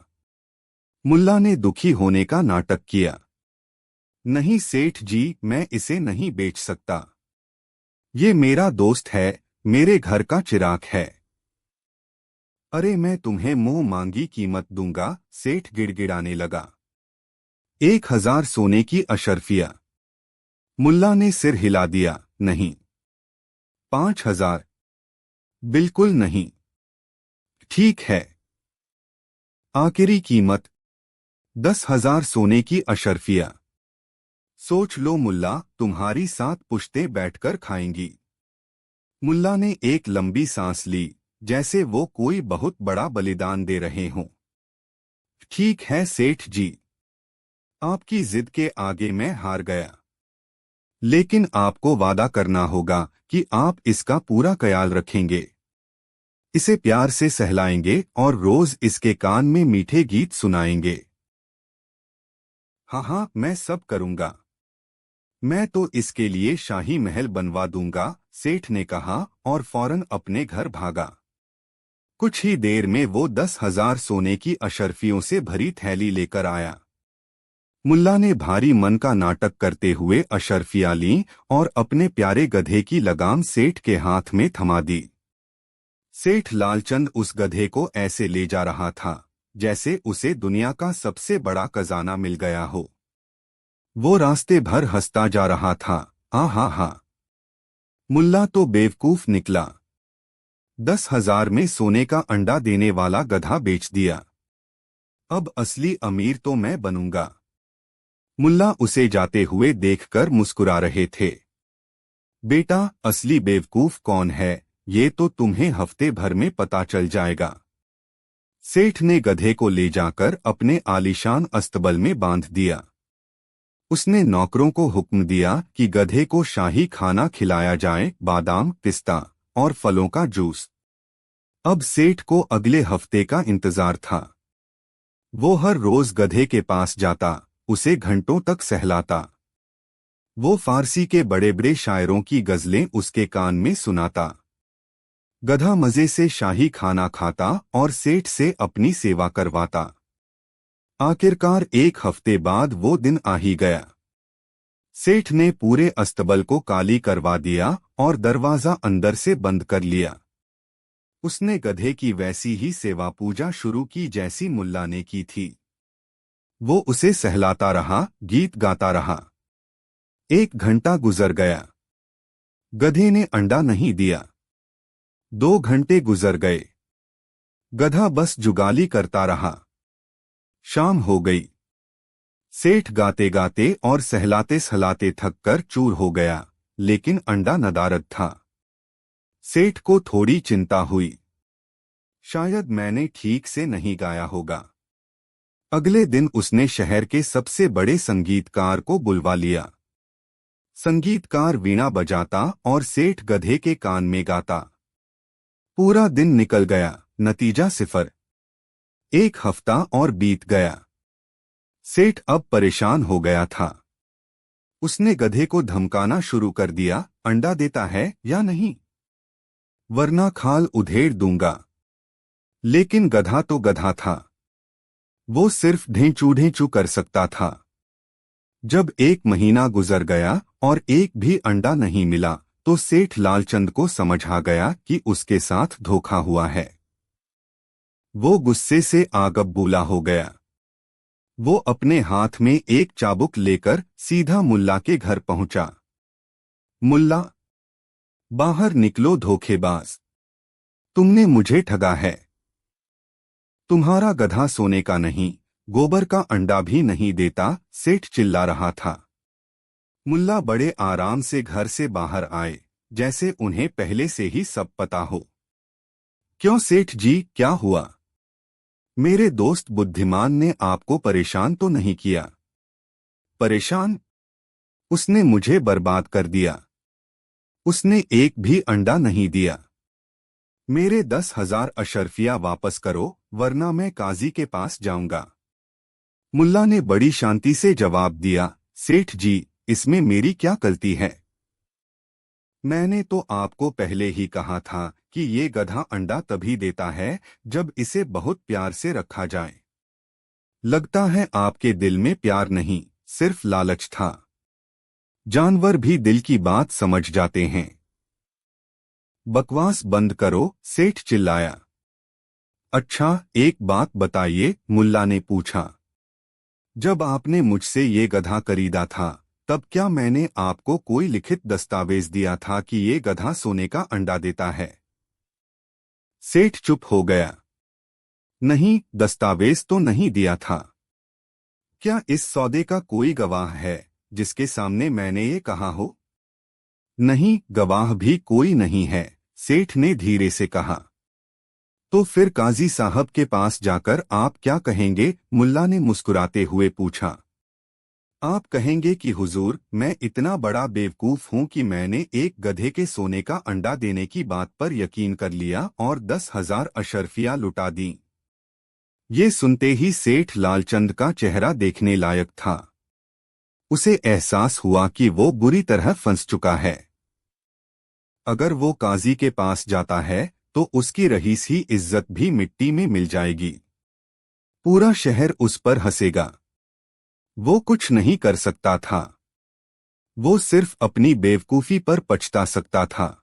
मुल्ला ने दुखी होने का नाटक किया। नहीं सेठ जी, मैं इसे नहीं बेच सकता। ये मेरा दोस्त है, मेरे घर का चिराग है। अरे मैं तुम्हें मुंह मांगी कीमत दूंगा, सेठ गिड़गिड़ाने लगा। 1000 सोने की अशर्फिया। मुल्ला ने सिर हिला दिया, नहीं। 5000? बिल्कुल नहीं। ठीक है। आखिरी कीमत 10,000 सोने की अशर्फिया। सोच लो मुल्ला, तुम्हारी 7 पुश्तें बैठकर खाएंगी। मुल्ला ने एक लंबी सांस ली, जैसे वो कोई बहुत बड़ा बलिदान दे रहे हों। ठीक है सेठ जी, आपकी जिद के आगे मैं हार गया। लेकिन आपको वादा करना होगा कि आप इसका पूरा ख्याल रखेंगे, इसे प्यार से सहलाएंगे और रोज इसके कान में मीठे गीत सुनाएंगे। हाँ हाँ, मैं सब करूंगा। मैं तो इसके लिए शाही महल बनवा दूंगा, सेठ ने कहा और फौरन अपने घर भागा। कुछ ही देर में वो 10,000 सोने की अशर्फियों से भरी थैली लेकर आया। मुल्ला ने भारी मन का नाटक करते हुए अशर्फियां लीं और अपने प्यारे गधे की लगाम सेठ के हाथ में थमा दी। सेठ लालचंद उस गधे को ऐसे ले जा रहा था जैसे उसे दुनिया का सबसे बड़ा खजाना मिल गया हो। वो रास्ते भर हंसता जा रहा था। हा हा, मुल्ला तो बेवकूफ निकला। 10,000 में सोने का अंडा देने वाला गधा बेच दिया। अब असली अमीर तो मैं बनूंगा। मुल्ला उसे जाते हुए देखकर मुस्कुरा रहे थे। बेटा, असली बेवकूफ कौन है ये तो तुम्हें हफ्ते भर में पता चल जाएगा। सेठ ने गधे को ले जाकर अपने आलीशान अस्तबल में बांध दिया। उसने नौकरों को हुक्म दिया कि गधे को शाही खाना खिलाया जाए, बादाम, पिस्ता और फलों का जूस। अब सेठ को अगले हफ्ते का इंतजार था। वो हर रोज गधे के पास जाता, उसे घंटों तक सहलाता। वो फारसी के बड़े बड़े शायरों की गजलें उसके कान में सुनाता। गधा मजे से शाही खाना खाता और सेठ से अपनी सेवा करवाता। आखिरकार एक हफ्ते बाद वो दिन आ ही गया। सेठ ने पूरे अस्तबल को काली करवा दिया और दरवाजा अंदर से बंद कर लिया। उसने गधे की वैसी ही सेवा पूजा शुरू की जैसी मुल्ला ने की थी। वो उसे सहलाता रहा, गीत गाता रहा। 1 घंटा गुजर गया। गधे ने अंडा नहीं दिया। 2 घंटे गुजर गए। गधा बस जुगाली करता रहा। शाम हो गई। सेठ गाते गाते और सहलाते सहलाते थककर चूर हो गया, लेकिन अंडा नदारद था। सेठ को थोड़ी चिंता हुई। शायद मैंने ठीक से नहीं गाया होगा। अगले दिन उसने शहर के सबसे बड़े संगीतकार को बुलवा लिया। संगीतकार वीणा बजाता और सेठ गधे के कान में गाता। पूरा दिन निकल गया, नतीजा 0। 1 हफ्ता और बीत गया। सेठ अब परेशान हो गया था। उसने गधे को धमकाना शुरू कर दिया, अंडा देता है या नहीं, वरना खाल उधेड़ दूंगा। लेकिन गधा तो गधा था। वो सिर्फ ढेंचू कर सकता था। जब 1 महीना गुजर गया और एक भी अंडा नहीं मिला तो सेठ लालचंद को समझ आ गया कि उसके साथ धोखा हुआ है। वो गुस्से से आग बबूला हो गया। वो अपने हाथ में एक चाबुक लेकर सीधा मुल्ला के घर पहुंचा। मुल्ला, बाहर निकलो धोखेबाज, तुमने मुझे ठगा है। तुम्हारा गधा सोने का नहीं, गोबर का अंडा भी नहीं देता, सेठ चिल्ला रहा था। मुल्ला बड़े आराम से घर से बाहर आए, जैसे उन्हें पहले से ही सब पता हो। क्यों सेठ जी, क्या हुआ? मेरे दोस्त बुद्धिमान ने आपको परेशान तो नहीं किया? परेशान? उसने मुझे बर्बाद कर दिया। उसने एक भी अंडा नहीं दिया। मेरे 10,000 अशर्फिया वापस करो, वरना मैं काजी के पास जाऊंगा। मुल्ला ने बड़ी शांति से जवाब दिया, सेठ जी, इसमें मेरी क्या गलती है? मैंने तो आपको पहले ही कहा था कि ये गधा अंडा तभी देता है जब इसे बहुत प्यार से रखा जाए। लगता है आपके दिल में प्यार नहीं, सिर्फ लालच था। जानवर भी दिल की बात समझ जाते हैं। बकवास बंद करो, सेठ चिल्लाया। अच्छा, एक बात बताइए, मुल्ला ने पूछा। जब आपने मुझसे ये गधा खरीदा था, तब क्या मैंने आपको कोई लिखित दस्तावेज दिया था कि ये गधा सोने का अंडा देता है? सेठ चुप हो गया। नहीं, दस्तावेज तो नहीं दिया था। क्या इस सौदे का कोई गवाह है जिसके सामने मैंने ये कहा हो? नहीं, गवाह भी कोई नहीं है, सेठ ने धीरे से कहा। तो फिर काजी साहब के पास जाकर आप क्या कहेंगे? मुल्ला ने मुस्कुराते हुए पूछा। आप कहेंगे कि हुजूर, मैं इतना बड़ा बेवकूफ हूं कि मैंने एक गधे के सोने का अंडा देने की बात पर यकीन कर लिया और 10,000 अशर्फिया लुटा दी। ये सुनते ही सेठ लालचंद का चेहरा देखने लायक था। उसे एहसास हुआ कि वो बुरी तरह फंस चुका है। अगर वो काजी के पास जाता है तो उसकी रही सी इज्जत भी मिट्टी में मिल जाएगी। पूरा शहर उस पर हंसेगा। वो कुछ नहीं कर सकता था। वो सिर्फ अपनी बेवकूफी पर पछता सकता था।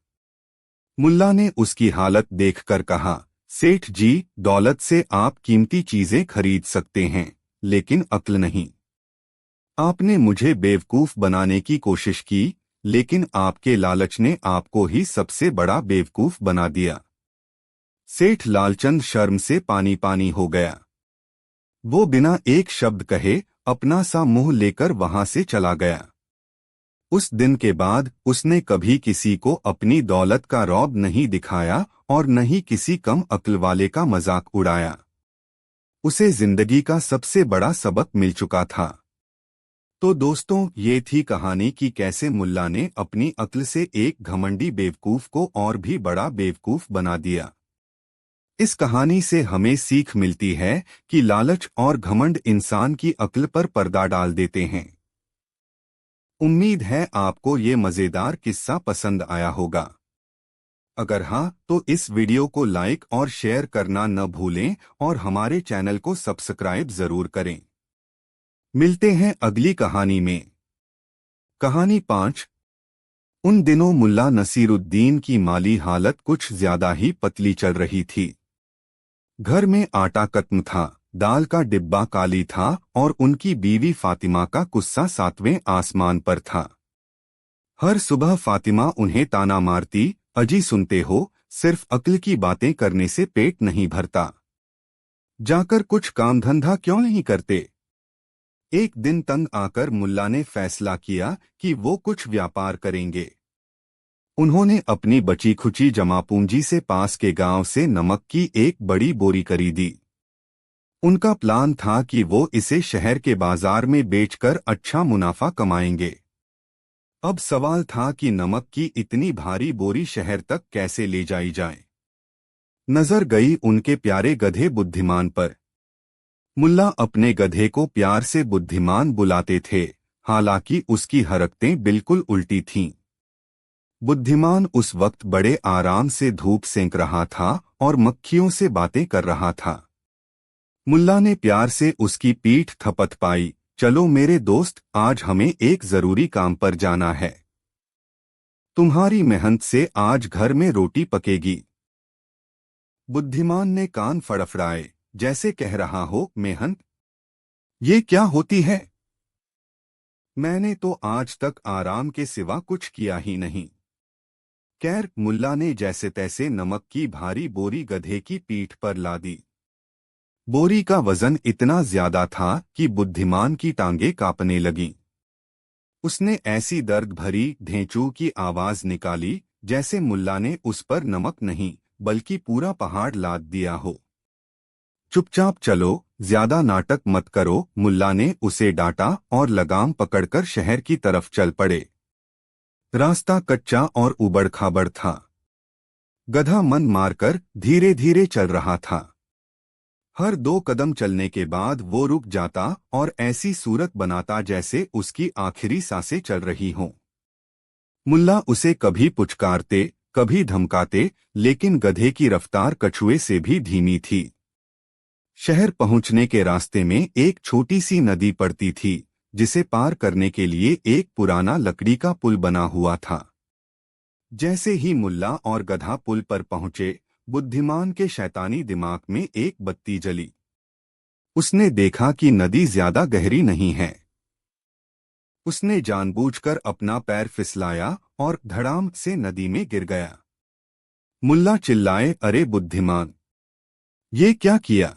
मुल्ला ने उसकी हालत देखकर कहा, सेठ जी, दौलत से आप कीमती चीजें खरीद सकते हैं, लेकिन अक्ल नहीं। आपने मुझे बेवकूफ बनाने की कोशिश की, लेकिन आपके लालच ने आपको ही सबसे बड़ा बेवकूफ बना दिया। सेठ लालचंद शर्म से पानी पानी हो गया। वो बिना एक शब्द कहे अपना सा मुंह लेकर वहां से चला गया। उस दिन के बाद उसने कभी किसी को अपनी दौलत का रौब नहीं दिखाया और न ही किसी कम अक्ल वाले का मजाक उड़ाया। उसे जिंदगी का सबसे बड़ा सबक मिल चुका था। तो दोस्तों, ये थी कहानी कि कैसे मुल्ला ने अपनी अक्ल से एक घमंडी बेवकूफ को और भी बड़ा बेवकूफ बना दिया। इस कहानी से हमें सीख मिलती है कि लालच और घमंड इंसान की अक्ल पर पर्दा डाल देते हैं। उम्मीद है आपको ये मजेदार किस्सा पसंद आया होगा। अगर हाँ, तो इस वीडियो को लाइक और शेयर करना न भूलें और हमारे चैनल को सब्सक्राइब जरूर करें। मिलते हैं अगली कहानी में। कहानी 5। उन दिनों मुल्ला नसीरुद्दीन की माली हालत कुछ ज्यादा ही पतली चल रही थी। घर में आटा खत्म था, दाल का डिब्बा काली था और उनकी बीवी फातिमा का गुस्सा 7वें आसमान पर था। हर सुबह फातिमा उन्हें ताना मारती, अजी सुनते हो, सिर्फ अक्ल की बातें करने से पेट नहीं भरता। जाकर कुछ काम धंधा क्यों नहीं करते। एक दिन तंग आकर मुल्ला ने फैसला किया कि वो कुछ व्यापार करेंगे। उन्होंने अपनी बची खुची जमा पूंजी से पास के गांव से नमक की एक बड़ी बोरी खरीदी। उनका प्लान था कि वो इसे शहर के बाजार में बेचकर अच्छा मुनाफा कमाएंगे। अब सवाल था कि नमक की इतनी भारी बोरी शहर तक कैसे ले जाई जाए। नजर गई उनके प्यारे गधे बुद्धिमान पर। मुल्ला अपने गधे को प्यार से बुद्धिमान बुलाते थे, हालांकि उसकी हरकतें बिल्कुल उल्टी थीं। बुद्धिमान उस वक्त बड़े आराम से धूप सेंक रहा था और मक्खियों से बातें कर रहा था। मुल्ला ने प्यार से उसकी पीठ थपथपाई, चलो मेरे दोस्त, आज हमें एक जरूरी काम पर जाना है। तुम्हारी मेहनत से आज घर में रोटी पकेगी। बुद्धिमान ने कान फड़फड़ाए, जैसे कह रहा हो, मेहनत? ये क्या होती है? मैंने तो आज तक आराम के सिवा कुछ किया ही नहीं। खैर, मुल्ला ने जैसे तैसे नमक की भारी बोरी गधे की पीठ पर ला दी। बोरी का वजन इतना ज्यादा था कि बुद्धिमान की टांगें कांपने लगीं। उसने ऐसी दर्द भरी ढेंचू की आवाज निकाली जैसे मुल्ला ने उस पर नमक नहीं बल्कि पूरा पहाड़ लाद दिया हो। चुपचाप चलो, ज्यादा नाटक मत करो, मुल्ला ने उसे डांटा और लगाम पकड़कर शहर की तरफ चल पड़े। रास्ता कच्चा और उबड़ खाबड़ था। गधा मन मारकर धीरे धीरे चल रहा था। हर 2 कदम चलने के बाद वो रुक जाता और ऐसी सूरत बनाता जैसे उसकी आखिरी सांसें चल रही हों। मुल्ला उसे कभी पुचकारते, कभी धमकाते, लेकिन गधे की रफ्तार कछुए से भी धीमी थी। शहर पहुंचने के रास्ते में एक छोटी सी नदी पड़ती थी, जिसे पार करने के लिए एक पुराना लकड़ी का पुल बना हुआ था। जैसे ही मुल्ला और गधा पुल पर पहुंचे, बुद्धिमान के शैतानी दिमाग में एक बत्ती जली। उसने देखा कि नदी ज्यादा गहरी नहीं है। उसने जानबूझकर अपना पैर फिसलाया और धड़ाम से नदी में गिर गया। मुल्ला चिल्लाए, अरे बुद्धिमान, ये क्या किया?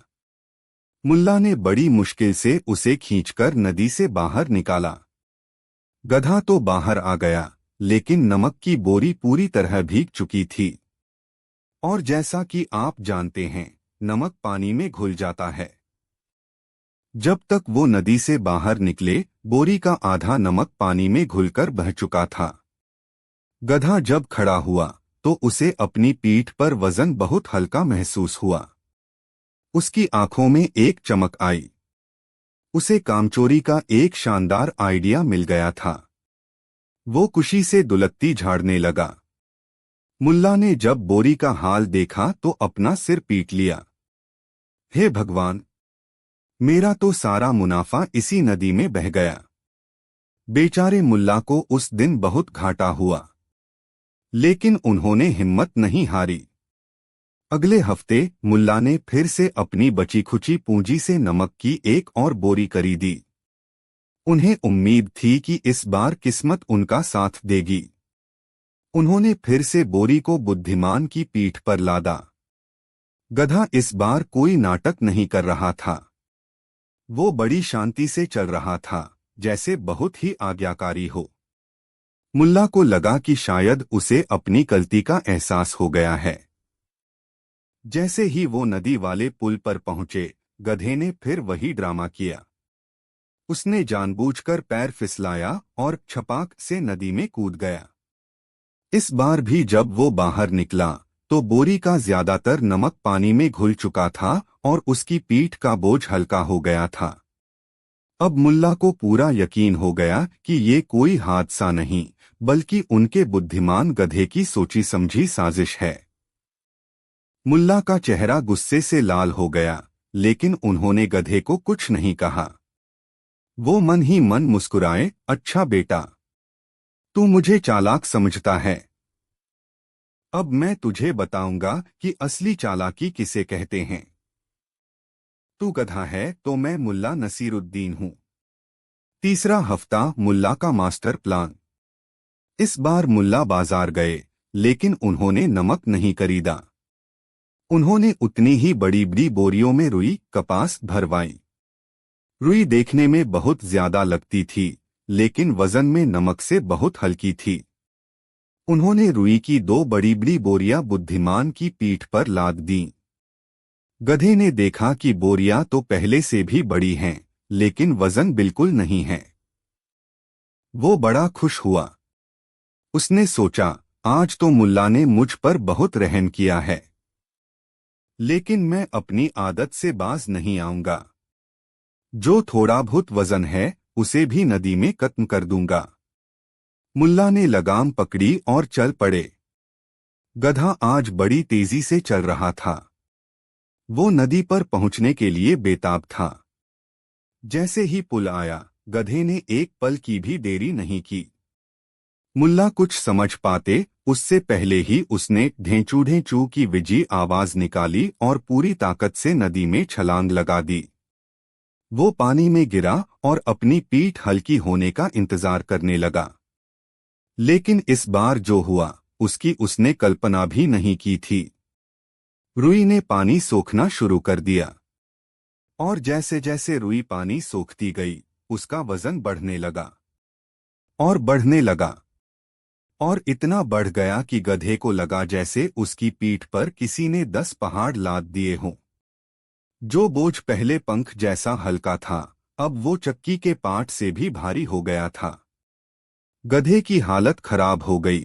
मुल्ला ने बड़ी मुश्किल से उसे खींचकर नदी से बाहर निकाला। गधा तो बाहर आ गया, लेकिन नमक की बोरी पूरी तरह भीग चुकी थी। और जैसा कि आप जानते हैं, नमक पानी में घुल जाता है। जब तक वो नदी से बाहर निकले, बोरी का आधा नमक पानी में घुलकर बह चुका था। गधा जब खड़ा हुआ, तो उसे अपनी पीठ पर वजन बहुत हल्का महसूस हुआ। उसकी आंखों में एक चमक आई। उसे कामचोरी का एक शानदार आइडिया मिल गया था। वो खुशी से दुलत्ती झाड़ने लगा। मुल्ला ने जब बोरी का हाल देखा तो अपना सिर पीट लिया। हे भगवान, मेरा तो सारा मुनाफा इसी नदी में बह गया। बेचारे मुल्ला को उस दिन बहुत घाटा हुआ, लेकिन उन्होंने हिम्मत नहीं हारी। अगले हफ्ते मुल्ला ने फिर से अपनी बची खुची पूंजी से नमक की एक और बोरी खरीदी। उन्हें उम्मीद थी कि इस बार किस्मत उनका साथ देगी। उन्होंने फिर से बोरी को बुद्धिमान की पीठ पर लादा। गधा इस बार कोई नाटक नहीं कर रहा था। वो बड़ी शांति से चल रहा था, जैसे बहुत ही आज्ञाकारी हो। मुल्ला को लगा कि शायद उसे अपनी गलती का एहसास हो गया है। जैसे ही वो नदी वाले पुल पर पहुंचे, गधे ने फिर वही ड्रामा किया। उसने जानबूझकर पैर फिसलाया और छपाक से नदी में कूद गया। इस बार भी जब वो बाहर निकला तो बोरी का ज्यादातर नमक पानी में घुल चुका था और उसकी पीठ का बोझ हल्का हो गया था। अब मुल्ला को पूरा यकीन हो गया कि ये कोई हादसा नहीं, बल्कि उनके बुद्धिमान गधे की सोची समझी साजिश है। मुल्ला का चेहरा गुस्से से लाल हो गया, लेकिन उन्होंने गधे को कुछ नहीं कहा। वो मन ही मन मुस्कुराए, अच्छा बेटा, तू मुझे चालाक समझता है। अब मैं तुझे बताऊंगा कि असली चालाकी किसे कहते हैं। तू गधा है तो मैं मुल्ला नसीरुद्दीन हूं। तीसरा हफ्ता मुल्ला का मास्टर प्लान। इस बार मुल्ला बाजार गए, लेकिन उन्होंने नमक नहीं खरीदा। उन्होंने उतनी ही बड़ी बड़ी बोरियों में रुई कपास भरवाई। रुई देखने में बहुत ज्यादा लगती थी, लेकिन वजन में नमक से बहुत हल्की थी। उन्होंने रुई की 2 बड़ी बड़ी बोरियां बुद्धिमान की पीठ पर लाद दी। गधे ने देखा कि बोरियां तो पहले से भी बड़ी हैं, लेकिन वजन बिल्कुल नहीं है। वो बड़ा खुश हुआ। उसने सोचा, आज तो मुल्ला ने मुझ पर बहुत रहम किया है, लेकिन मैं अपनी आदत से बाज नहीं आऊंगा। जो थोड़ा बहुत वजन है उसे भी नदी में खत्म कर दूंगा। मुल्ला ने लगाम पकड़ी और चल पड़े। गधा आज बड़ी तेजी से चल रहा था। वो नदी पर पहुंचने के लिए बेताब था। जैसे ही पुल आया, गधे ने एक पल की भी देरी नहीं की। मुल्ला कुछ समझ पाते उससे पहले ही उसने ढेंचू ढेंचू की विजी आवाज निकाली और पूरी ताकत से नदी में छलांग लगा दी। वो पानी में गिरा और अपनी पीठ हल्की होने का इंतजार करने लगा। लेकिन इस बार जो हुआ उसकी उसने कल्पना भी नहीं की थी। रुई ने पानी सोखना शुरू कर दिया, और जैसे जैसे रुई पानी सोखती गई, उसका वजन बढ़ने लगा और बढ़ने लगा, और इतना बढ़ गया कि गधे को लगा जैसे उसकी पीठ पर किसी ने 10 पहाड़ लाद दिए हों। जो बोझ पहले पंख जैसा हल्का था, अब वो चक्की के पाट से भी भारी हो गया था। गधे की हालत खराब हो गई।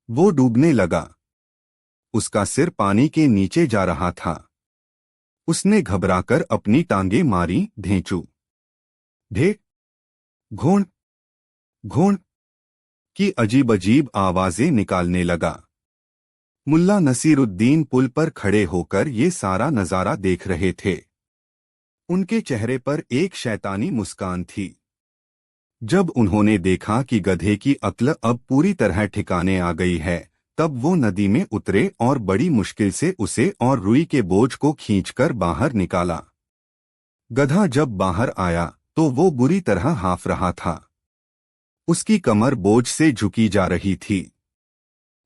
वो डूबने लगा। उसका सिर पानी के नीचे जा रहा था। उसने घबराकर अपनी टांगें मारी। ढेंचू, ढे, घोण, घोण की अजीब अजीब आवाजें निकालने लगा। मुल्ला नसीरुद्दीन पुल पर खड़े होकर ये सारा नजारा देख रहे थे। उनके चेहरे पर एक शैतानी मुस्कान थी। जब उन्होंने देखा कि गधे की अक्ल अब पूरी तरह ठिकाने आ गई है, तब वो नदी में उतरे और बड़ी मुश्किल से उसे और रुई के बोझ को खींचकर बाहर निकाला। गधा जब बाहर आया तो वो बुरी तरह हाफ रहा था। उसकी कमर बोझ से झुकी जा रही थी।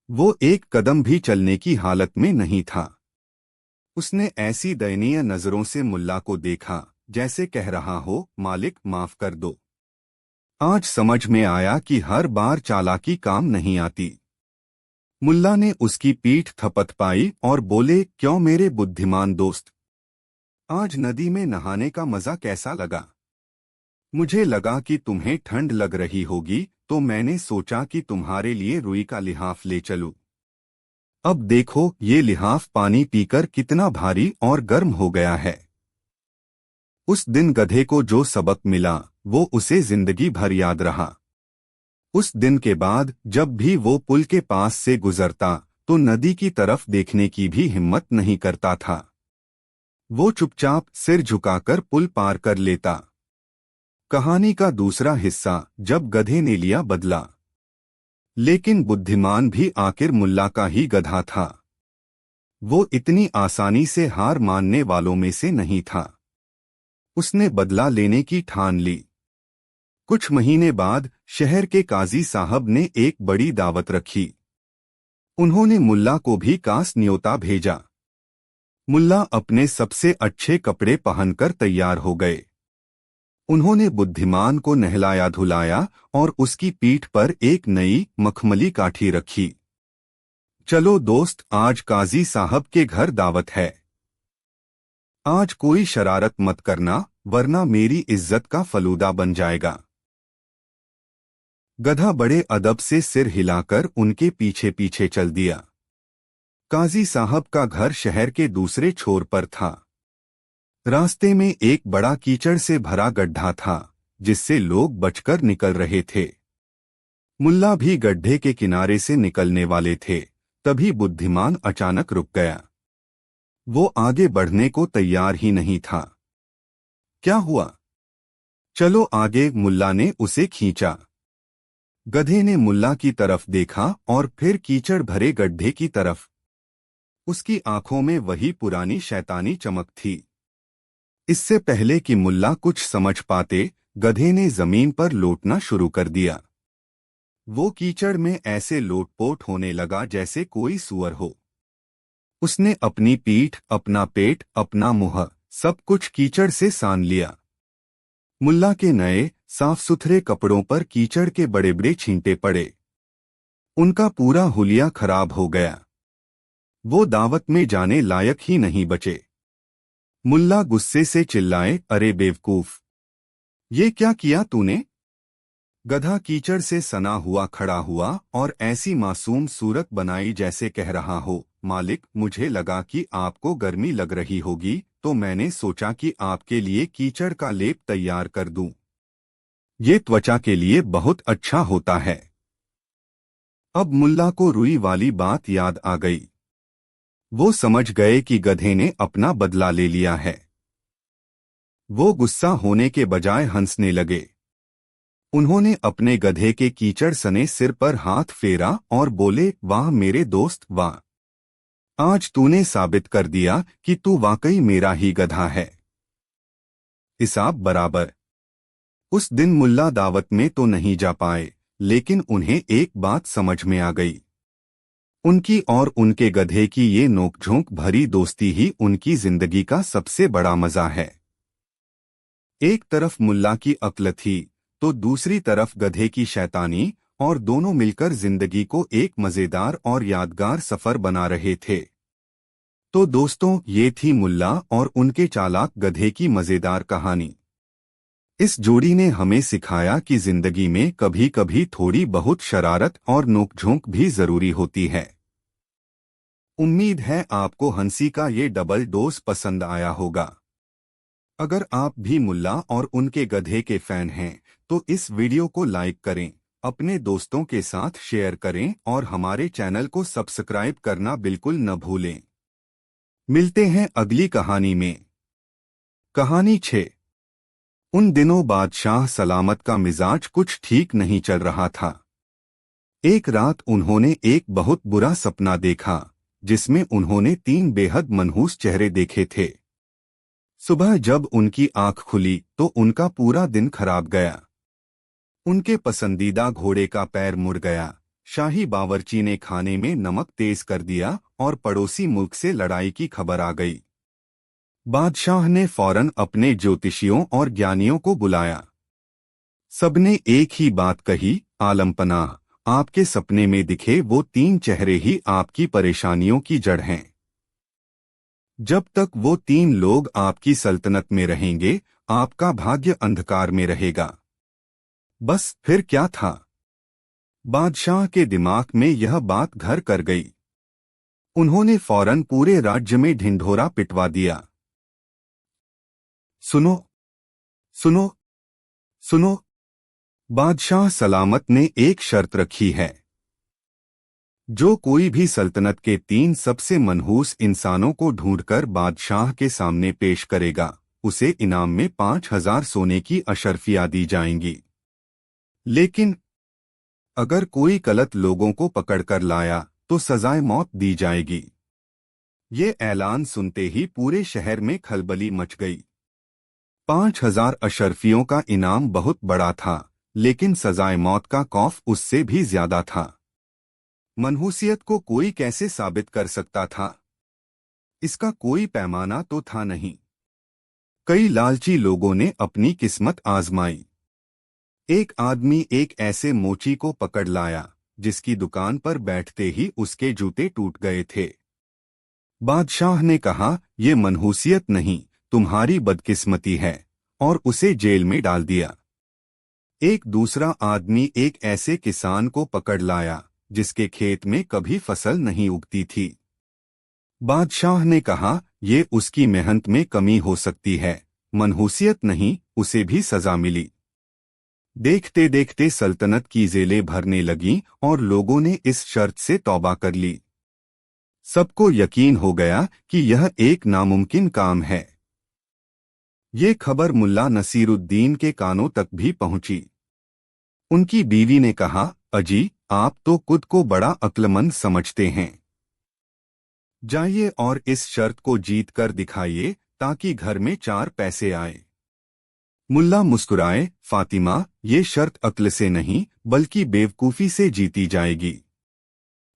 वो एक कदम भी चलने की हालत में नहीं था। उसने ऐसी दयनीय नजरों से मुल्ला को देखा, जैसे कह रहा हो, मालिक माफ कर दो। आज समझ में आया कि हर बार चालाकी काम नहीं आती। मुल्ला ने उसकी पीठ थपथपाई और बोले, क्यों मेरे बुद्धिमान दोस्त, आज नदी में नहाने का मजा कैसा लगा? मुझे लगा कि तुम्हें ठंड लग रही होगी, तो मैंने सोचा कि तुम्हारे लिए रुई का लिहाफ ले चलूं। अब देखो, ये लिहाफ पानी पीकर कितना भारी और गर्म हो गया है। उस दिन गधे को जो सबक मिला वो उसे जिंदगी भर याद रहा। उस दिन के बाद जब भी वो पुल के पास से गुजरता तो नदी की तरफ देखने की भी हिम्मत नहीं करता था। वो चुपचाप सिर झुकाकर पुल पार कर लेता। कहानी का दूसरा हिस्सा, जब गधे ने लिया बदला। लेकिन बुद्धिमान भी आखिर मुल्ला का ही गधा था। वो इतनी आसानी से हार मानने वालों में से नहीं था। उसने बदला लेने की ठान ली। कुछ महीने बाद शहर के काजी साहब ने एक बड़ी दावत रखी। उन्होंने मुल्ला को भी कास न्योता भेजा। मुल्ला अपने सबसे अच्छे कपड़े पहनकर तैयार हो गए। उन्होंने बुद्धिमान को नहलाया धुलाया और उसकी पीठ पर एक नई मखमली काठी रखी। चलो दोस्त, आज काजी साहब के घर दावत है। आज कोई शरारत मत करना, वरना मेरी इज्जत का फलूदा बन जाएगा। गधा बड़े अदब से सिर हिलाकर उनके पीछे पीछे चल दिया। काजी साहब का घर शहर के दूसरे छोर पर था। रास्ते में एक बड़ा कीचड़ से भरा गड्ढा था, जिससे लोग बचकर निकल रहे थे। मुल्ला भी गड्ढे के किनारे से निकलने वाले थे, तभी बुद्धिमान अचानक रुक गया। वो आगे बढ़ने को तैयार ही नहीं था। क्या हुआ? चलो आगे, मुल्ला ने उसे खींचा। गधे ने मुल्ला की तरफ देखा और फिर कीचड़ भरे गड्ढे की तरफ। उसकी आंखों में वही पुरानी शैतानी चमक थी। इससे पहले कि मुल्ला कुछ समझ पाते, गधे ने जमीन पर लोटना शुरू कर दिया। वो कीचड़ में ऐसे लोटपोट होने लगा जैसे कोई सूअर हो। उसने अपनी पीठ, अपना पेट, अपना मुंह, सब कुछ कीचड़ से सान लिया। मुल्ला के नए साफ सुथरे कपड़ों पर कीचड़ के बड़े बड़े छींटे पड़े। उनका पूरा हुलिया खराब हो गया। वो दावत में जाने लायक ही नहीं बचे। मुल्ला गुस्से से चिल्लाए, अरे बेवकूफ, ये क्या किया तूने? गधा कीचड़ से सना हुआ खड़ा हुआ और ऐसी मासूम सूरत बनाई जैसे कह रहा हो, मालिक, मुझे लगा कि आपको गर्मी लग रही होगी, तो मैंने सोचा कि आपके लिए कीचड़ का लेप तैयार कर दूं। ये त्वचा के लिए बहुत अच्छा होता है। अब मुल्ला को रुई वाली बात याद आ गई। वो समझ गए कि गधे ने अपना बदला ले लिया है। वो गुस्सा होने के बजाय हंसने लगे। उन्होंने अपने गधे के कीचड़ सने सिर पर हाथ फेरा और बोले, वाह मेरे दोस्त, वाह! आज तूने साबित कर दिया कि तू वाकई मेरा ही गधा है। हिसाब बराबर। उस दिन मुल्ला दावत में तो नहीं जा पाए, लेकिन उन्हें एक बात समझ में आ गई। उनकी और उनके गधे की ये नोकझोंक भरी दोस्ती ही उनकी जिंदगी का सबसे बड़ा मजा है। एक तरफ मुल्ला की अक्ल थी, तो दूसरी तरफ गधे की शैतानी, और दोनों मिलकर जिंदगी को एक मजेदार और यादगार सफर बना रहे थे। तो दोस्तों, ये थी मुल्ला और उनके चालाक गधे की मजेदार कहानी। इस जोड़ी ने हमें सिखाया कि जिंदगी में कभी कभी थोड़ी बहुत शरारत और नोकझोंक भी जरूरी होती है। उम्मीद है आपको हंसी का ये डबल डोज पसंद आया होगा। अगर आप भी मुल्ला और उनके गधे के फैन हैं, तो इस वीडियो को लाइक करें, अपने दोस्तों के साथ शेयर करें और हमारे चैनल को सब्सक्राइब करना बिल्कुल न भूलें। मिलते हैं अगली कहानी में। कहानी 6। उन दिनों बादशाह सलामत का मिजाज कुछ ठीक नहीं चल रहा था। एक रात उन्होंने एक बहुत बुरा सपना देखा, जिसमें उन्होंने 3 बेहद मनहूस चेहरे देखे थे। सुबह जब उनकी आंख खुली तो उनका पूरा दिन खराब गया। उनके पसंदीदा घोड़े का पैर मुड़ गया, शाही बावर्ची ने खाने में नमक तेज कर दिया और पड़ोसी मुल्क से लड़ाई की खबर आ गई। बादशाह ने फौरन अपने ज्योतिषियों और ज्ञानियों को बुलाया। सबने एक ही बात कही, आलमपनाह, आपके सपने में दिखे वो 3 चेहरे ही आपकी परेशानियों की जड़ हैं। जब तक वो 3 लोग आपकी सल्तनत में रहेंगे, आपका भाग्य अंधकार में रहेगा। बस फिर क्या था? बादशाह के दिमाग में यह बात घर कर गई। उन्होंने फौरन पूरे राज्य में ढिंढोरा पिटवा दिया। सुनो, सुनो, सुनो, बादशाह सलामत ने एक शर्त रखी है। जो कोई भी सल्तनत के 3 सबसे मनहूस इंसानों को ढूंढकर बादशाह के सामने पेश करेगा, उसे इनाम में 5,000 सोने की अशर्फियां दी जाएंगी। लेकिन अगर कोई गलत लोगों को पकड़कर लाया तो सजाए मौत दी जाएगी। ये ऐलान सुनते ही पूरे शहर में खलबली मच गई। 5,000 अशर्फियों का इनाम बहुत बड़ा था, लेकिन सजाए मौत का खौफ उससे भी ज्यादा था। मनहूसियत को कोई कैसे साबित कर सकता था? इसका कोई पैमाना तो था नहीं। कई लालची लोगों ने अपनी किस्मत आजमाई। एक आदमी एक ऐसे मोची को पकड़ लाया जिसकी दुकान पर बैठते ही उसके जूते टूट गए थे। बादशाह ने कहा, ये मनहूसियत नहीं, तुम्हारी बदकिस्मती है, और उसे जेल में डाल दिया। एक दूसरा आदमी एक ऐसे किसान को पकड़ लाया जिसके खेत में कभी फसल नहीं उगती थी। बादशाह ने कहा, ये उसकी मेहनत में कमी हो सकती है, मनहूसियत नहीं, उसे भी सजा मिली। देखते देखते सल्तनत की जेलें भरने लगीं और लोगों ने इस शर्त से तौबा कर ली। सबको यकीन हो गया कि यह एक नामुमकिन काम है। ये खबर मुल्ला नसीरुद्दीन के कानों तक भी पहुंची। उनकी बीवी ने कहा, अजी, आप तो खुद को बड़ा अक्लमंद समझते हैं। जाइए और इस शर्त को जीत कर दिखाइए ताकि घर में 4 पैसे आए। मुल्ला मुस्कुराए, फातिमा, ये शर्त अक्ल से नहीं बल्कि बेवकूफ़ी से जीती जाएगी।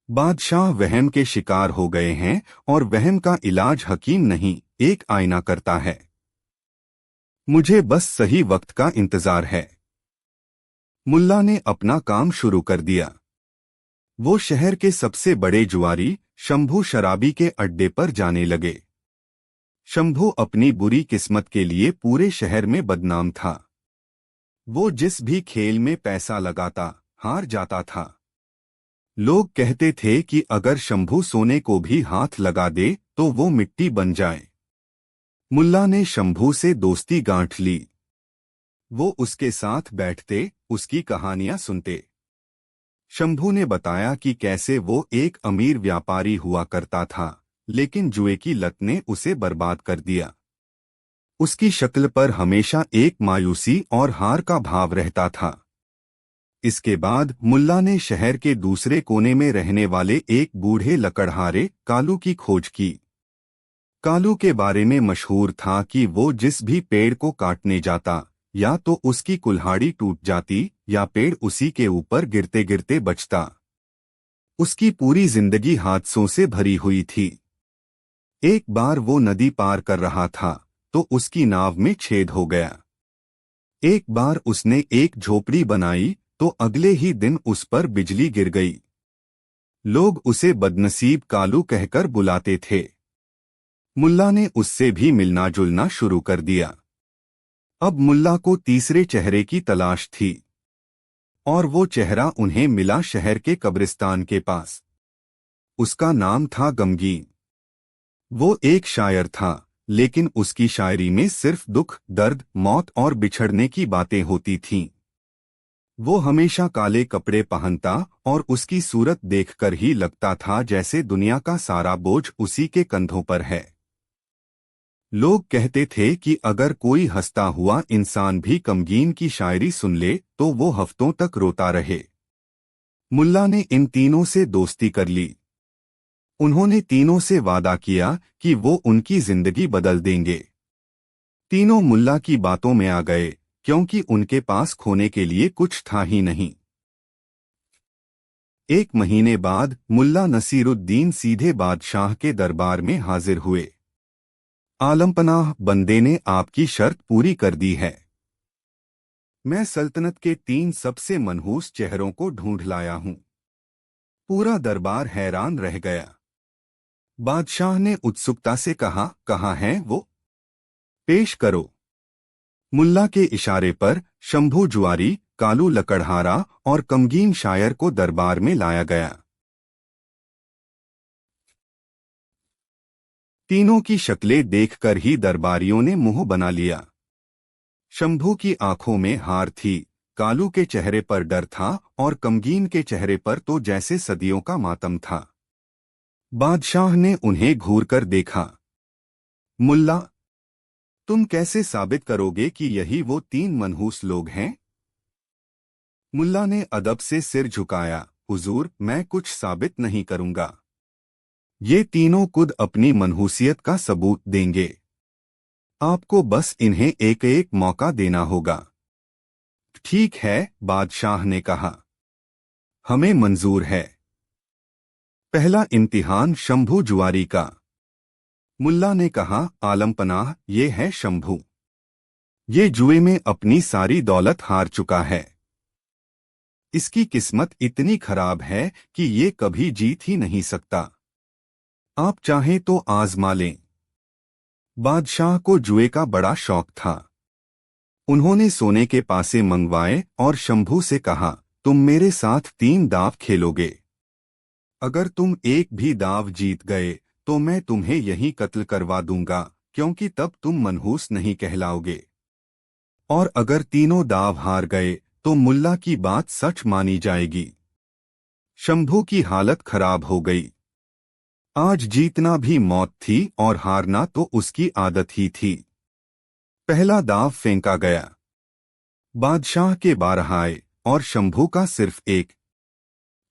बादशाह वहम के शिकार हो गए हैं और वहम का इलाज हकीम नहीं, एक आईना करता है। मुझे बस सही वक्त का इंतजार है। मुल्ला ने अपना काम शुरू कर दिया। वो शहर के सबसे बड़े जुआरी शंभू शराबी के अड्डे पर जाने लगे। शंभू अपनी बुरी किस्मत के लिए पूरे शहर में बदनाम था। वो जिस भी खेल में पैसा लगाता, हार जाता था। लोग कहते थे कि अगर शंभू सोने को भी हाथ लगा दे तो वो मिट्टी बन जाए। मुल्ला ने शंभू से दोस्ती गांठ ली। वो उसके साथ बैठते, उसकी कहानियां सुनते। शंभू ने बताया कि कैसे वो एक अमीर व्यापारी हुआ करता था, लेकिन जुए की लत ने उसे बर्बाद कर दिया। उसकी शक्ल पर हमेशा एक मायूसी और हार का भाव रहता था। इसके बाद मुल्ला ने शहर के दूसरे कोने में रहने वाले एक बूढ़े लकड़हारे कालू की खोज की। कालू के बारे में मशहूर था कि वो जिस भी पेड़ को काटने जाता, या तो उसकी कुल्हाड़ी टूट जाती या पेड़ उसी के ऊपर गिरते गिरते बचता। उसकी पूरी जिंदगी हादसों से भरी हुई थी। एक बार वो नदी पार कर रहा था तो उसकी नाव में छेद हो गया। एक बार उसने एक झोपड़ी बनाई तो अगले ही दिन उस पर बिजली गिर गई। लोग उसे बदनसीब कालू कहकर बुलाते थे। मुल्ला ने उससे भी मिलना जुलना शुरू कर दिया। अब मुल्ला को तीसरे चेहरे की तलाश थी, और वो चेहरा उन्हें मिला शहर के कब्रिस्तान के पास। उसका नाम था गमगीन। वो एक शायर था, लेकिन उसकी शायरी में सिर्फ दुख, दर्द, मौत और बिछड़ने की बातें होती थीं। वो हमेशा काले कपड़े पहनता और उसकी सूरत देखकर ही लगता था जैसे दुनिया का सारा बोझ उसी के कंधों पर है। लोग कहते थे कि अगर कोई हंसता हुआ इंसान भी गमगीन की शायरी सुन ले तो वो हफ्तों तक रोता रहे। मुल्ला ने इन तीनों से दोस्ती कर ली। उन्होंने तीनों से वादा किया कि वो उनकी जिंदगी बदल देंगे। तीनों मुल्ला की बातों में आ गए, क्योंकि उनके पास खोने के लिए कुछ था ही नहीं। 1 महीने बाद मुल्ला नसीरुद्दीन सीधे बादशाह के दरबार में हाजिर हुए। आलमपनाह बंदे ने आपकी शर्त पूरी कर दी है। मैं सल्तनत के 3 सबसे मनहूस चेहरों को ढूंढ लाया हूं। पूरा दरबार हैरान रह गया। बादशाह ने उत्सुकता से कहा, कहाँ हैं वो? पेश करो। मुल्ला के इशारे पर शंभू जुआरी, कालू लकड़हारा और गमगीन शायर को दरबार में लाया गया। तीनों की शक्लें देखकर ही दरबारियों ने मुंह बना लिया। शंभू की आंखों में हार थी, कालू के चेहरे पर डर था और कमगीन के चेहरे पर तो जैसे सदियों का मातम था। बादशाह ने उन्हें घूरकर देखा। मुल्ला, तुम कैसे साबित करोगे कि यही वो 3 मनहूस लोग हैं? मुल्ला ने अदब से सिर झुकाया। हुजूर, मैं कुछ साबित नहीं करूंगा। ये तीनों खुद अपनी मनहूसियत का सबूत देंगे। आपको बस इन्हें एक एक मौका देना होगा। ठीक है, बादशाह ने कहा, हमें मंजूर है। पहला इम्तिहान शंभू जुआरी का। मुल्ला ने कहा, आलमपनाह, ये है शंभू। ये जुए में अपनी सारी दौलत हार चुका है। इसकी किस्मत इतनी खराब है कि ये कभी जीत ही नहीं सकता। आप चाहें तो आजमा लें। बादशाह को जुए का बड़ा शौक था। उन्होंने सोने के पासे मंगवाए और शंभू से कहा, तुम मेरे साथ 3 दाव खेलोगे। अगर तुम एक भी दाव जीत गए तो मैं तुम्हें यहीं कत्ल करवा दूंगा, क्योंकि तब तुम मनहूस नहीं कहलाओगे। और अगर तीनों दाव हार गए तो मुल्ला की बात सच मानी जाएगी। शंभू की हालत खराब हो गई। आज जीतना भी मौत थी और हारना तो उसकी आदत ही थी। पहला दाव फेंका गया। बादशाह के 12 आए और शंभू का सिर्फ 1।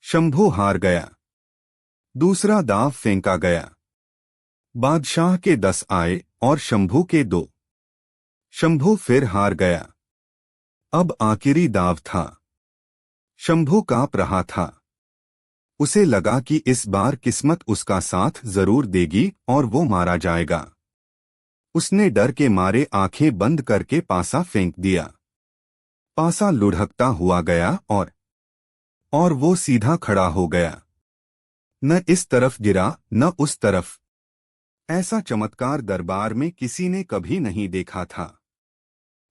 शंभू हार गया। दूसरा दाव फेंका गया। बादशाह के 10 आए और शंभू के 2। शंभू फिर हार गया। अब आखिरी दाव था। शंभू कांप रहा था। उसे लगा कि इस बार किस्मत उसका साथ जरूर देगी और वो मारा जाएगा। उसने डर के मारे आंखें बंद करके पासा फेंक दिया। पासा लुढ़कता हुआ गया और वो सीधा खड़ा हो गया। न इस तरफ गिरा न उस तरफ। ऐसा चमत्कार दरबार में किसी ने कभी नहीं देखा था।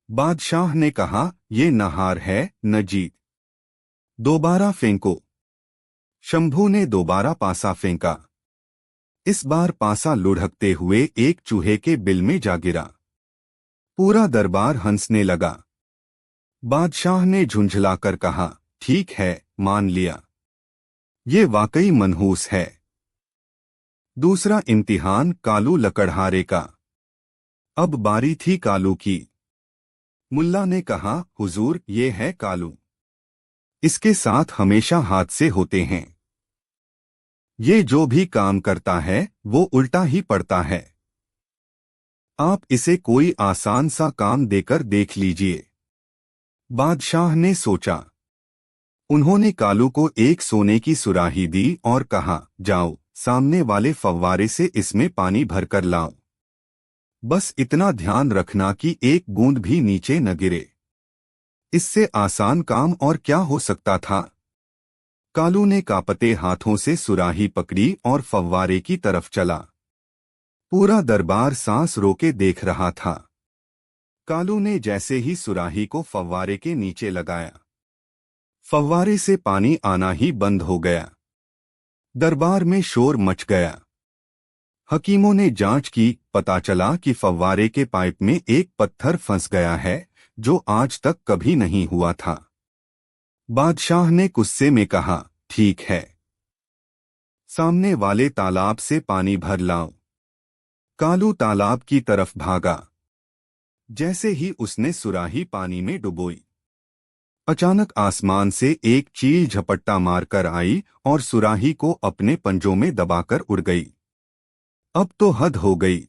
बादशाह ने कहा, ये न हार है न जीत। दोबारा फेंको। शंभू ने दोबारा पासा फेंका। इस बार पासा लुढ़कते हुए एक चूहे के बिल में जा गिरा। पूरा दरबार हंसने लगा। बादशाह ने झुंझलाकर कहा, ठीक है, मान लिया। ये वाकई मनहूस है। दूसरा इम्तिहान कालू लकड़हारे का। अब बारी थी कालू की। मुल्ला ने कहा, हुजूर, ये है कालू। इसके साथ हमेशा हादसे होते हैं। ये जो भी काम करता है वो उल्टा ही पड़ता है। आप इसे कोई आसान सा काम देकर देख लीजिए। बादशाह ने सोचा। उन्होंने कालू को एक सोने की सुराही दी और कहा, जाओ, सामने वाले फव्वारे से इसमें पानी भरकर लाओ। बस इतना ध्यान रखना कि एक बूंद भी नीचे न गिरे। इससे आसान काम और क्या हो सकता था। कालू ने कांपते हाथों से सुराही पकड़ी और फव्वारे की तरफ चला। पूरा दरबार सांस रोके देख रहा था। कालू ने जैसे ही सुराही को फव्वारे के नीचे लगाया, फव्वारे से पानी आना ही बंद हो गया। दरबार में शोर मच गया। हकीमों ने जांच की, पता चला कि फव्वारे के पाइप में एक पत्थर फंस गया है जो आज तक कभी नहीं हुआ था। बादशाह ने गुस्से में कहा, ठीक है, सामने वाले तालाब से पानी भर लाओ। कालू तालाब की तरफ भागा। जैसे ही उसने सुराही पानी में डुबोई, अचानक आसमान से एक चील झपट्टा मारकर आई और सुराही को अपने पंजों में दबाकर उड़ गई। अब तो हद हो गई।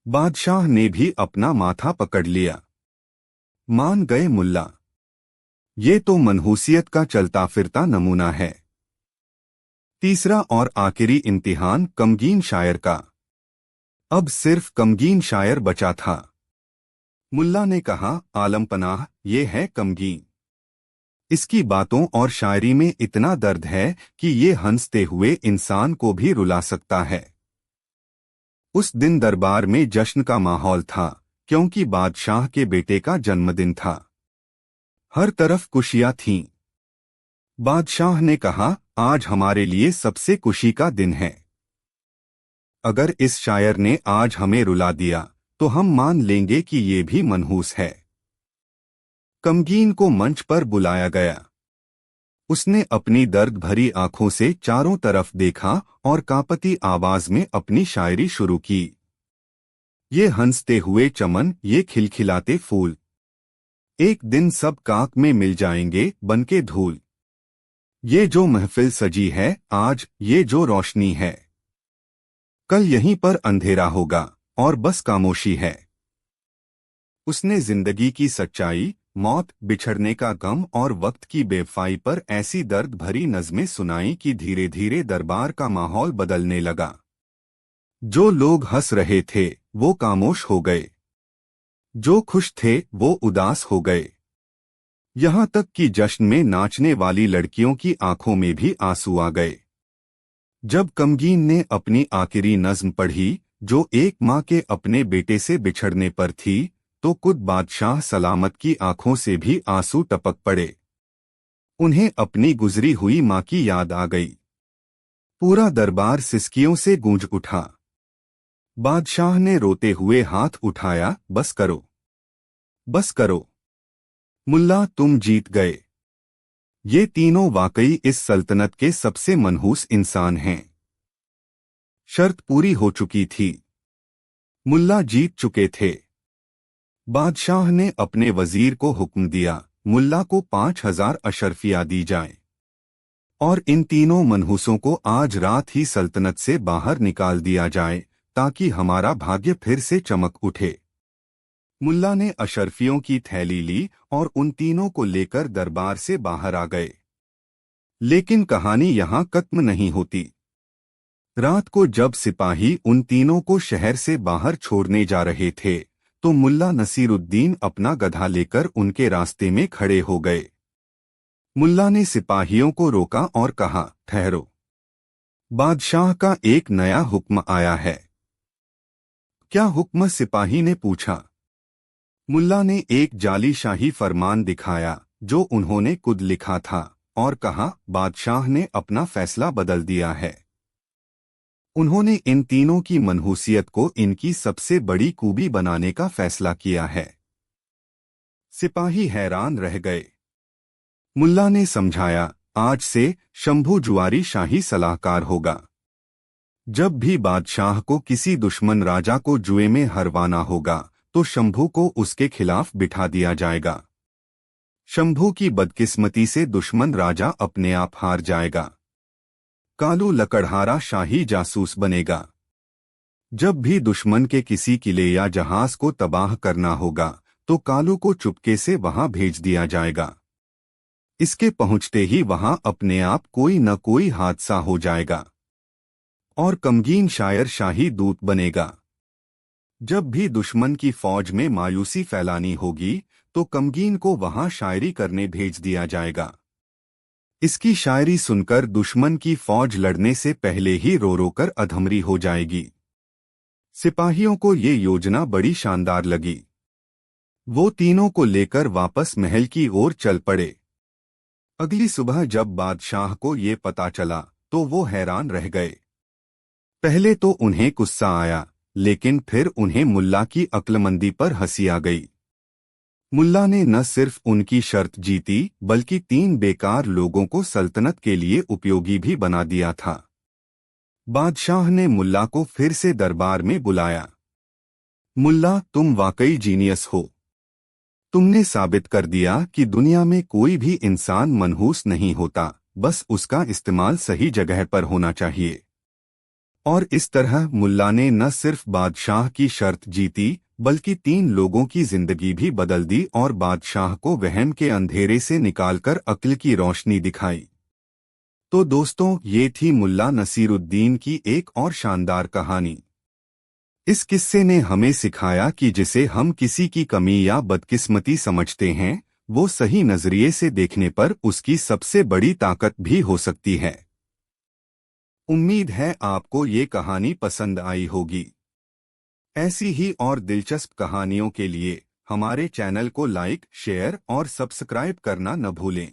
बादशाह ने भी अपना माथा पकड़ लिया। मान गए मुल्ला। ये तो मनहूसियत का चलता फिरता नमूना है। तीसरा और आखिरी इम्तिहान कमगीन शायर का। अब सिर्फ कमगीन शायर बचा था। मुल्ला ने कहा, आलमपनाह, ये है कमगीन। इसकी बातों और शायरी में इतना दर्द है कि ये हंसते हुए इंसान को भी रुला सकता है। उस दिन दरबार में जश्न का माहौल था, क्योंकि बादशाह के बेटे का जन्मदिन था। हर तरफ खुशियां थीं। बादशाह ने कहा, आज हमारे लिए सबसे खुशी का दिन है। अगर इस शायर ने आज हमें रुला दिया तो हम मान लेंगे कि ये भी मनहूस है। कमगीन को मंच पर बुलाया गया। उसने अपनी दर्द भरी आंखों से चारों तरफ देखा और कांपती आवाज में अपनी शायरी शुरू की। ये हंसते हुए चमन, ये खिलखिलाते फूल, एक दिन सब काक में मिल जाएंगे बनके धूल। ये जो महफिल सजी है आज, ये जो रोशनी है, कल यहीं पर अंधेरा होगा और बस खामोशी है। उसने जिंदगी की सच्चाई, मौत, बिछड़ने का गम और वक्त की बेवफाई पर ऐसी दर्द भरी नज़में सुनाई कि धीरे धीरे दरबार का माहौल बदलने लगा। जो लोग हंस रहे थे वो खामोश हो गए, जो खुश थे वो उदास हो गए। यहाँ तक कि जश्न में नाचने वाली लड़कियों की आंखों में भी आंसू आ गए। जब कमगीन ने अपनी आखिरी नज़्म पढ़ी, जो एक माँ के अपने बेटे से बिछड़ने पर थी, तो खुद बादशाह सलामत की आंखों से भी आंसू टपक पड़े। उन्हें अपनी गुजरी हुई माँ की याद आ गई। पूरा दरबार सिसकियों से गूंज उठा। बादशाह ने रोते हुए हाथ उठाया, बस करो, बस करो। मुल्ला, तुम जीत गए। ये तीनों वाकई इस सल्तनत के सबसे मनहूस इंसान हैं। शर्त पूरी हो चुकी थी। मुल्ला जीत चुके थे। बादशाह ने अपने वजीर को हुक्म दिया, मुल्ला को 5,000 अशर्फिया दी जाए और इन तीनों मनहूसों को आज रात ही सल्तनत से बाहर निकाल दिया जाए, ताकि हमारा भाग्य फिर से चमक उठे। मुल्ला ने अशर्फियों की थैली ली और उन तीनों को लेकर दरबार से बाहर आ गए। लेकिन कहानी यहाँ खत्म नहीं होती। रात को जब सिपाही उन तीनों को शहर से बाहर छोड़ने जा रहे थे, तो मुल्ला नसीरुद्दीन अपना गधा लेकर उनके रास्ते में खड़े हो गए। मुल्ला ने सिपाहियों को रोका और कहा, ठहरो, बादशाह का एक नया हुक्म आया है। क्या हुक्म? सिपाही ने पूछा। मुल्ला ने एक जाली शाही फरमान दिखाया जो उन्होंने खुद लिखा था और कहा, बादशाह ने अपना फैसला बदल दिया है। उन्होंने इन तीनों की मनहूसियत को इनकी सबसे बड़ी खूबी बनाने का फैसला किया है। सिपाही हैरान रह गए। मुल्ला ने समझाया, आज से शंभू जुआरी शाही सलाहकार होगा। जब भी बादशाह को किसी दुश्मन राजा को जुए में हरवाना होगा, तो शंभू को उसके खिलाफ बिठा दिया जाएगा। शंभू की बदकिस्मती से दुश्मन राजा अपने आप हार जाएगा। कालू लकड़हारा शाही जासूस बनेगा। जब भी दुश्मन के किसी किले या जहाज को तबाह करना होगा, तो कालू को चुपके से वहां भेज दिया जाएगा। इसके पहुंचते ही वहां अपने आप कोई न कोई हादसा हो जाएगा और कमगीन शायर शाही दूत बनेगा। जब भी दुश्मन की फौज में मायूसी फैलानी होगी, तो कमगीन को वहां शायरी करने भेज दिया जाएगा। इसकी शायरी सुनकर दुश्मन की फौज लड़ने से पहले ही रो रो कर अधमरी हो जाएगी। सिपाहियों को ये योजना बड़ी शानदार लगी। वो तीनों को लेकर वापस महल की ओर चल पड़े। अगली सुबह जब बादशाह को ये पता चला, तो वो हैरान रह गए। पहले तो उन्हें गुस्सा आया, लेकिन फिर उन्हें मुल्ला की अक्लमंदी पर हंसी आ गई। मुल्ला ने न सिर्फ उनकी शर्त जीती, बल्कि 3 बेकार लोगों को सल्तनत के लिए उपयोगी भी बना दिया था। बादशाह ने मुल्ला को फिर से दरबार में बुलाया। मुल्ला, तुम वाकई जीनियस हो। तुमने साबित कर दिया कि दुनिया में कोई भी इंसान मनहूस नहीं होता, बस उसका इस्तेमाल सही जगह पर होना चाहिए। और इस तरह मुल्ला ने न सिर्फ बादशाह की शर्त जीती, बल्कि 3 लोगों की जिंदगी भी बदल दी और बादशाह को वहम के अंधेरे से निकालकर अक्ल की रोशनी दिखाई। तो दोस्तों, ये थी मुल्ला नसीरुद्दीन की एक और शानदार कहानी। इस किस्से ने हमें सिखाया कि जिसे हम किसी की कमी या बदकिस्मती समझते हैं, वो सही नजरिए से देखने पर उसकी सबसे बड़ी ताकत भी हो सकती है। उम्मीद है आपको ये कहानी पसंद आई होगी। ऐसी ही और दिलचस्प कहानियों के लिए हमारे चैनल को लाइक, शेयर और सब्सक्राइब करना न भूलें।